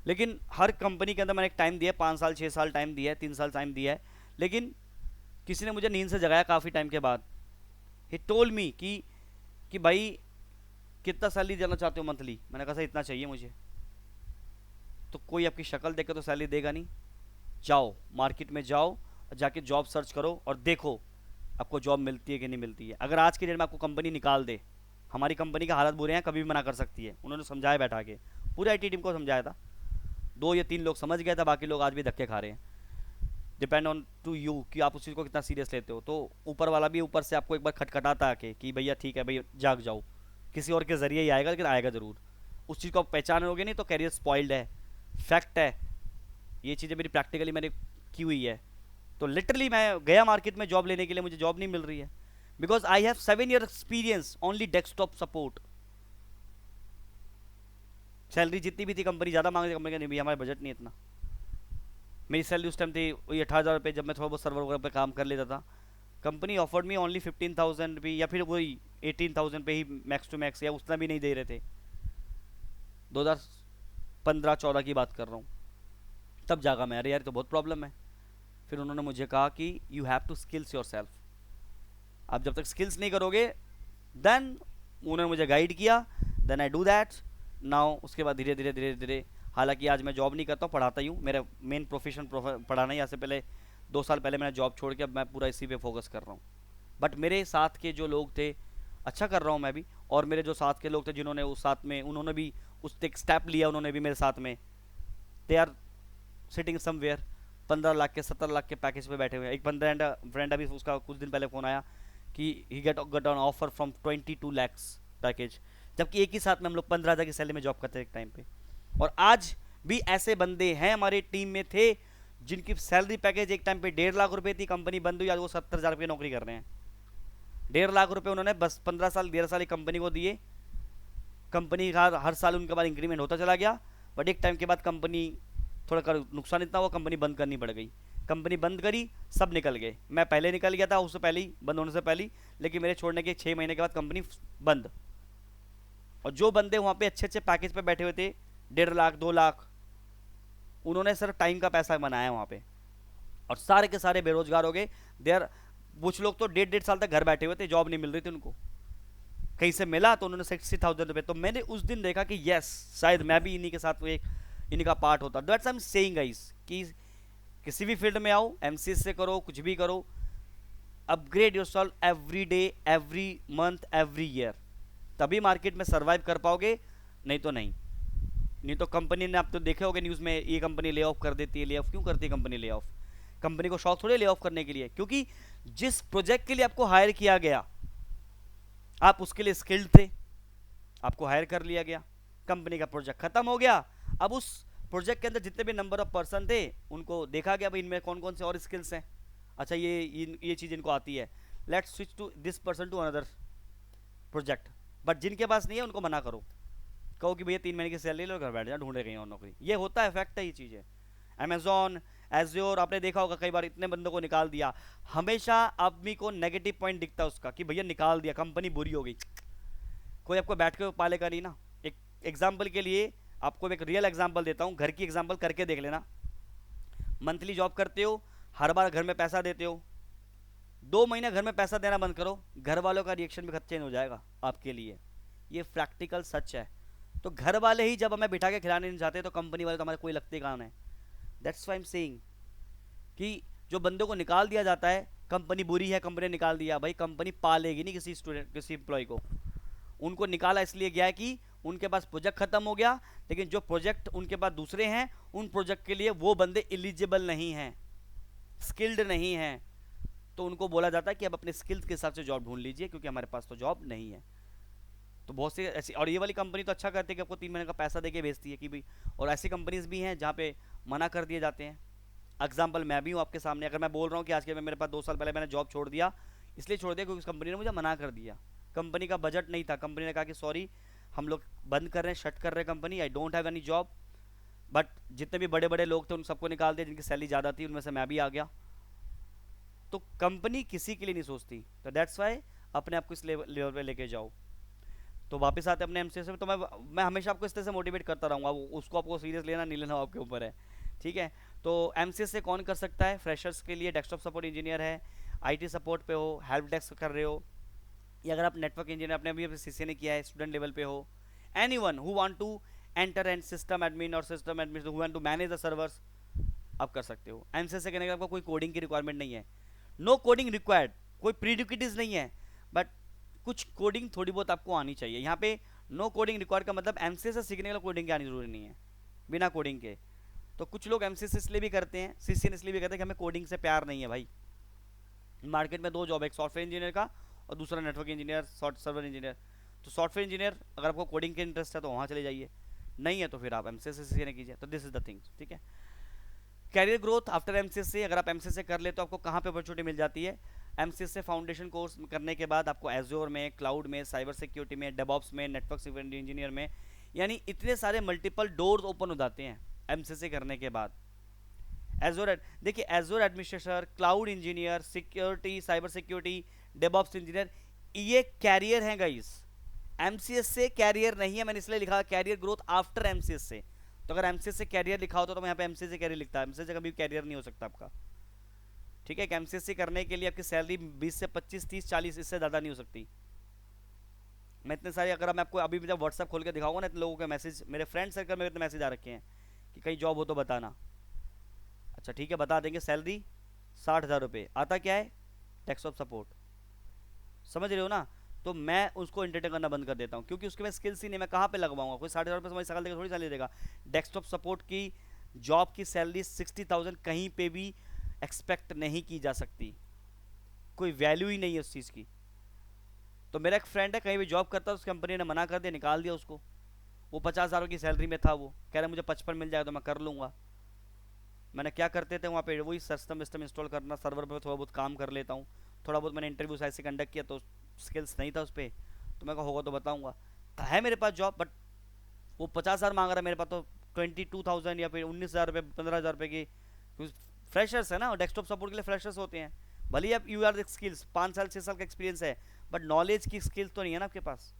लेकिन हर कंपनी के अंदर मैंने एक टाइम दिया है, 5 साल 6 साल टाइम दिया है, 3 साल टाइम दिया है। लेकिन किसी ने मुझे नींद से जगाया काफ़ी टाइम के बाद। ही टोल्ड मी कि भाई कितना सैलरी देना चाहते हो मंथली। मैंने कहा सर इतना चाहिए मुझे। तो कोई आपकी शक्ल देख के तो सैलरी देगा नहीं। जाओ मार्केट में जाओ और जाके जॉब सर्च करो और देखो आपको जॉब मिलती है कि नहीं मिलती है। अगर आज के डेट में आपको कंपनी निकाल दे, हमारी कंपनी का हालत बुरे हैं, कभी भी मना कर सकती है। उन्होंने समझाया बैठा के, पूरी आईटी टीम को समझाया था, 2 या 3 लोग समझ गए थे, बाकी लोग आज भी धक्के खा रहे हैं। डिपेंड ऑन टू यू कि आप उस चीज़ को कितना सीरियस लेते हो। तो ऊपर वाला भी ऊपर से आपको एक बार खटखटाता आके कि भैया ठीक है भैया जाग जाओ, किसी और के ज़रिए ही आएगा, लेकिन आएगा ज़रूर। उस चीज़ को आप पहचानोगे नहीं तो कैरियर स्पॉइल्ड है, फैक्ट है। ये चीज़ें मेरी प्रैक्टिकली मैंने की हुई है। तो लिटरली मैं गया मार्केट में जॉब लेने के लिए, मुझे जॉब नहीं मिल रही है, because I have 7 year experience only desktop support. Salary जितनी भी थी कंपनी ज़्यादा मांग रही, कंपनी का नहीं भैया हमारा बजट नहीं इतना। मेरी सैलरी उस टाइम थी वही 18,000 रुपये, जब मैं थोड़ा बहुत सर्वर वगैरह पे काम कर लेता था। कंपनी ऑफर्ड मी ओनली 15,000 भी, या फिर वही 18,000 पे ही मैक्स टू मैक्स, या उतना भी नहीं दे रहे थे। 2015-14 की बात कर रहा हूँ। तब जागा मैं, अरे यार तो बहुत प्रॉब्लम है। फिर उन्होंने मुझे कहा कि you have to skills yourself. आप जब तक स्किल्स नहीं करोगे, देन उन्होंने मुझे गाइड किया, then I do that now. उसके बाद धीरे धीरे धीरे धीरे, हालांकि आज मैं जॉब नहीं करता हूँ, पढ़ाता ही हूँ। मेरा मेन प्रोफेशन पढ़ाना ही। यहाँ से पहले 2 साल पहले मैंने जॉब छोड़ के अब मैं पूरा इसी पे फोकस कर रहा हूँ। बट मेरे साथ के जो लोग थे, अच्छा कर रहा हूँ मैं भी, और मेरे जो साथ के लोग थे जिन्होंने उस साथ में, उन्होंने भी उस एक स्टेप लिया, उन्होंने भी मेरे साथ में, they are sitting somewhere 15 lakh के 17 लाख के पैकेज पे बैठे हुए हैं। एक फ्रेंड अभी उसका कुछ दिन पहले फ़ोन आया कि he got on offer from 22 lakhs package, जबकि एक ही साथ में हम लोग 15,000 की सैलरी में जॉब करते थे एक टाइम पे। और आज भी ऐसे बंदे हैं हमारे टीम में थे जिनकी सैलरी पैकेज एक टाइम पे 1.5 लाख रुपए थी, कंपनी बंद हुई, आज वो 70,000 रुपये नौकरी कर रहे हैं। 1.5 लाख रुपए उन्होंने बस 15 साल 1.5 साल एक कंपनी को दिए। कंपनी का हर साल उनके बाद इंक्रीमेंट होता चला गया, बट एक टाइम के बाद कंपनी थोड़ा नुकसान इतना हुआ, कंपनी बंद करनी पड़ गई। कंपनी बंद करी, सब निकल गए। मैं पहले निकल गया था, उससे पहले ही, बंद होने से पहले ही, लेकिन मेरे छोड़ने के 6 महीने के बाद कंपनी बंद। और जो बंदे वहाँ पे अच्छे अच्छे पैकेज पे बैठे हुए थे, 1.5 लाख 2 लाख, उन्होंने सिर्फ टाइम का पैसा बनाया वहाँ पे, और सारे के सारे बेरोजगार हो गए। देर कुछ लोग तो 1.5 साल तक घर बैठे हुए थे, जॉब नहीं मिल रही थी उनको। कहीं से मिला तो उन्होंने 60,000 रुपये। तो मैंने उस दिन देखा कि यस, शायद मैं भी इन्हीं के साथ एक इन्हीं का पार्ट होता। That's I am saying guys कि किसी भी फील्ड में आओ, एमसीएस से करो, कुछ भी करो, upgrade yourself every day, every month, every year, तभी मार्केट में सर्वाइव कर पाओगे, नहीं तो नहीं तो कंपनी ने, आप तो देखे होगे न्यूज़ में, ये कंपनी ले ऑफ कर देती है। ले ऑफ क्यों करती है कंपनी? ले ऑफ, कंपनी को शौक थोड़े ले ऑफ करने के लिए, क्योंकि जिस प्रोजेक्ट के लिए आपको हायर किया गया, आप उसके लिए स्किल्ड थे, आपको हायर कर लिया गया, कंपनी का प्रोजेक्ट खत्म हो गया। अब उस प्रोजेक्ट के अंदर जितने भी नंबर ऑफ पर्सन थे, उनको देखा गया भाई इनमें कौन कौन से और स्किल्स हैं। अच्छा ये चीज़ इनको आती है, let's switch to this person to another project. But जिनके पास नहीं है उनको मना करो, कहो कि भैया 3 महीने की सैलरी लो, घर बैठ जाओ, ढूंढे कहीं और नौकरी। ये होता है, फैक्ट है ये चीज़ें। अमेजॉन, एज्योर, आपने देखा होगा कई बार इतने बंदों को निकाल दिया। हमेशा आदमी को नेगेटिव पॉइंट दिखता है उसका कि भैया निकाल दिया, कंपनी बुरी हो गई। कोई आपको बैठ के पालेगा नहीं ना। एक एग्जाम्पल के लिए आपको एक रियल एग्जाम्पल देता हूँ, घर की एग्जाम्पल करके देख लेना। मंथली जॉब करते हो, हर बार घर में पैसा देते हो, 2 महीने घर में पैसा देना बंद करो, घर वालों का रिएक्शन भी खत चेंज हो जाएगा आपके लिए। ये प्रैक्टिकल सच है। तो घर वाले ही जब हमें बिठा के खिलाने नहीं चाहते, तो कंपनी वाले तो हमारे कोई लगते कहाँ है। That's why I am saying कि जो बंदों को निकाल दिया जाता है, कंपनी बुरी है, कंपनी ने निकाल दिया, भाई कंपनी पालेगी नहीं किसी स्टूडेंट, किसी एम्प्लॉय को। उनको निकाला इसलिए गया है कि उनके पास प्रोजेक्ट खत्म हो गया, लेकिन जो प्रोजेक्ट उनके पास दूसरे हैं, उन प्रोजेक्ट के लिए वो बंदे एलिजिबल नहीं हैं, स्किल्ड नहीं हैं। तो उनको बोला जाता है कि अब अपने स्किल्स के हिसाब से जॉब ढूंढ लीजिए, क्योंकि हमारे पास तो जॉब नहीं है। तो बहुत सी ऐसी, और ये वाली कंपनी तो अच्छा करती है कि आपको 3 महीने का पैसा देके भेजती है कि भाई, और ऐसी कंपनीज भी हैं जहाँ पे मना कर दिए जाते हैं। एग्जाम्पल मैं भी हूँ आपके सामने। अगर मैं बोल रहा हूँ कि आज के मेरे पास 2 साल पहले मैंने जॉब छोड़ दिया, इसलिए छोड़ दिया क्योंकि उस कंपनी ने मुझे मना कर दिया। कंपनी का बजट नहीं था, कंपनी ने कहा कि सॉरी, हम लोग बंद कर रहे हैं, शट कर रहे हैं company, I don't have any job. But जितने भी बड़े बड़े लोग थे उन सबको निकाल दिया, जिनकी सैलरी ज़्यादा थी उनमें से मैं भी आ गया। तो कंपनी किसी के लिए नहीं सोचती, तो दैट्स वाई अपने आप को इस लेवल पे लेके जाओ। तो वापस आते हैं अपने एमसीएस में। तो मैं हमेशा आपको इस तरह से मोटिवेट करता रहूँगा, उसको आपको सीरियस लेना नहीं लेना आपके ऊपर है, ठीक है। तो एमसीएस से कौन कर सकता है? फ्रेशर्स के लिए डेस्कटॉप सपोर्ट इंजीनियर है, आईटी सपोर्ट पे हो, हेल्प डेस्क कर रहे हो, या अगर आप नेटवर्क इंजीनियर अपने अभी सीसीए ने किया है, स्टूडेंट लेवल पे हो, any one who want to enter and system admin और system admin who want to manage the servers, आप कर सकते हो। एमसीएस से करने का आपको कोई कोडिंग की रिक्वायरमेंट नहीं है, नो कोडिंग रिक्वायर्ड, कोई प्रीडिक्टिव्स नहीं है, बट कुछ कोडिंग थोड़ी बहुत आपको आनी चाहिए। यहाँ पे नो कोडिंग रिक्वायर्ड का मतलब एमसीएस से सीखने के लिए कोडिंग की आनी जरूरी नहीं है, बिना कोडिंग के। तो कुछ लोग एमसीएस इसलिए भी करते हैं, सीसीएन इसलिए भी करते हैं कि हमें कोडिंग से प्यार नहीं है भाई। मार्केट में दो जॉब है, एक सॉफ्टवेयर इंजीनियर का और दूसरा नेटवर्क इंजीनियर, सर्वर इंजीनियर। तो सॉफ्टवेयर इंजीनियर अगर आपको कोडिंग के इंटरेस्ट है तो वहाँ चले जाइए, नहीं है तो फिर आप एमसीएस से सीखने कीजिए। तो दिस इज द थिंग, ठीक है। कैरियर ग्रोथ आफ्टर एमसीएस से, अगर आप एमसीएस से कर ले तो आपको कहाँ पे अपॉर्चुनिटी मिल जाती है? एमसीएस से फाउंडेशन कोर्स करने के बाद आपको एज्योर में, क्लाउड में, साइबर सिक्योरिटी में, डेवऑप्स में, नेटवर्क सिक्योरिटी इंजीनियर में, यानी इतने सारे मल्टीपल डोर्स ओपन हो जाते हैं एमसीएस से करने के बाद। एज्योर, देखिए azure administrator, cloud engineer, security, cyber security, DevOps engineer, ये कैरियर हैं गाइस। एमसीएस से कैरियर नहीं है, मैंने इसलिए लिखा कैरियर ग्रोथ आफ्टर एमसीएस से। तो अगर एमसीएस से कैरियर लिखा होता तो मैं यहाँ पे एमसीएस से कैरियर लिखता है, एमसीएस से कभी कैरियर नहीं हो सकता आपका, ठीक है। एमसीएस से करने के लिए आपकी सैलरी 20 से 25, 30, 40 इससे ज़्यादा नहीं हो सकती। मैं इतने सारे, अगर मैं आपको अभी भी जब व्हाट्सएप खोल के दिखाऊंगा ना, इतने लोगों के मैसेज, मेरे फ्रेंड सर्कल में इतने मैसेज आ रखे हैं कि कहीं जॉब हो तो बताना। अच्छा ठीक है, बता देंगे। सैलरी 60,000 रुपये, आता क्या है? डेस्कटॉप सपोर्ट, समझ रहे हो ना। तो मैं उसको इंटरटेन करना बंद कर देता हूँ, क्योंकि उसके में स्किल्स ही नहीं, मैं कहाँ पे लगवाऊंगा? कोई 60,000 रुपये समझ सकल देगा, थोड़ी सैलरी देगा। डेस्कटॉप सपोर्ट की जॉब की सैलरी 60,000 कहीं पे भी एक्सपेक्ट नहीं की जा सकती, कोई वैल्यू ही नहीं है उस चीज़ की। तो मेरा एक फ्रेंड है, कहीं भी जॉब करता है, उस कंपनी ने मना कर दिया, निकाल दिया उसको। वो 50,000 की सैलरी में था, वो कह रहा मुझे 55 मिल जाएगा तो मैं कर लूँगा। मैंने क्या करते थे वहाँ पे, वही सिस्टम विस्टम इंस्टॉल करना, सर्वर पर थोड़ा बहुत काम कर लेता हूँ, थोड़ा बहुत मैंने इंटरव्यूज ऐसे कंडक्ट किया तो स्किल्स नहीं था उस पर। तो मैं कहा होगा तो बताऊँगा, है मेरे पास जॉब, बट वो 50,000 मांग रहा है, मेरे पास तो 22,000 या फिर 19,000 रुपये, 15,000 रुपये की। फ्रेशर्स है ना, डेस्कटॉप सपोर्ट के लिए फ्रेशर्स होते हैं। भले ही आप यू आर स्किल्स 5 साल 6 साल का एक्सपीरियंस है, बट नॉलेज की स्किल्स तो नहीं है ना आपके पास,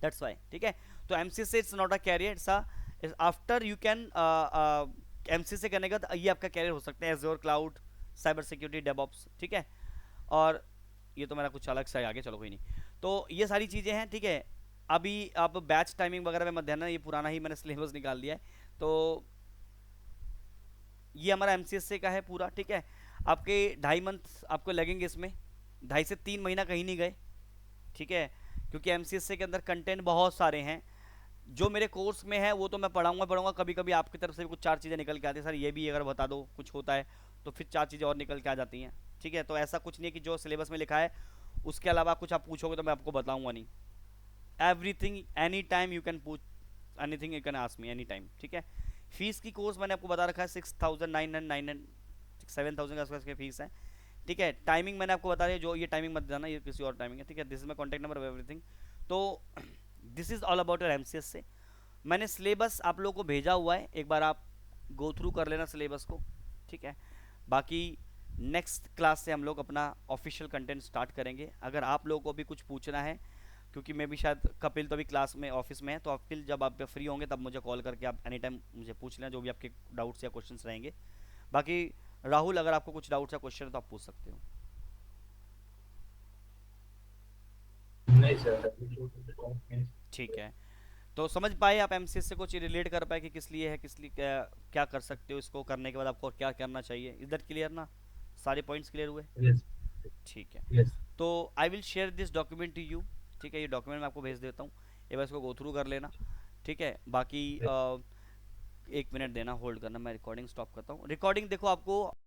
दैट्स वाई, ठीक है। तो एमसीएस से it's not a career, it's after you can MCS से करने के बाद ये आपका कैरियर हो सकता है, Azure, cloud, cyber security, DevOps, ठीक है। और ये तो मेरा कुछ अलग सा है आगे, चलो कोई नहीं। तो ये सारी चीज़ें हैं, ठीक है। अभी आप बैच टाइमिंग वगैरह में मत ध्यान, ये पुराना ही मैंने सिलेबस निकाल दिया है। तो ये हमारा एमसीएस से का है पूरा, ठीक है। आपके 2.5 मंथ आपको लगेंगे इसमें, 2.5 से 3 महीना कहीं नहीं गए, ठीक है। क्योंकि एमसीएस के अंदर कंटेंट बहुत सारे हैं, जो मेरे कोर्स में है वो तो मैं पढ़ाऊंगा। कभी कभी आपकी तरफ से भी कुछ 4 चीज़ें निकल के आती है, सर ये भी अगर बता दो, कुछ होता है तो फिर 4 चीज़ें और निकल के आ जाती हैं, ठीक है। तो ऐसा कुछ नहीं है कि जो सिलेबस में लिखा है उसके अलावा कुछ आप पूछोगे तो मैं आपको बताऊंगा नहीं। Everything, any time you can पूछ, anything you can ask me any time, ठीक है। फीस की कोर्स मैंने आपको बता रखा है 6,900 7,000 के आसपास की फीस है, ठीक है। टाइमिंग मैंने आपको बता दिया, जो ये टाइमिंग मत जाना, ये किसी और टाइमिंग है, ठीक है। This is my contact number of everything. तो this is all about your MCS से। मैंने सिलेबस आप लोगों को भेजा हुआ है, एक बार आप गो थ्रू कर लेना सिलेबस को, ठीक है। बाकी नेक्स्ट क्लास से हम लोग अपना ऑफिशियल कंटेंट स्टार्ट करेंगे। अगर आप लोगों को भी कुछ पूछना है, क्योंकि मैं भी शायद, कपिल तो अभी क्लास में ऑफिस में है, तो कपिल जब आप फ्री होंगे तब मुझे कॉल करके आप एनी टाइम मुझे पूछ लेना, जो भी आपके डाउट्स या क्वेश्चंस रहेंगे। बाकी राहुल, अगर आपको कुछ डाउट्स या क्वेश्चन है तो आप पूछ सकते हो। नहीं सर, ठीक है, तो समझ पाए आप एमसीएस से, कुछ रिलेट कर पाए कि किस लिए है, किस लिए क्या, क्या कर सकते हो, इसको करने के बाद आपको क्या करना चाहिए। इज दैट क्लियर ना? सारे पॉइंट्स क्लियर हुए? यस ठीक है। यस। तो I will share this document to you, ठीक है। ये डॉक्यूमेंट मैं आपको भेज देता हूँ, ये बस इसको गो थ्रू कर लेना, ठीक है। बाकी 1 मिनट देना, होल्ड करना, मैं रिकॉर्डिंग स्टॉप करता हूँ। रिकॉर्डिंग देखो आपको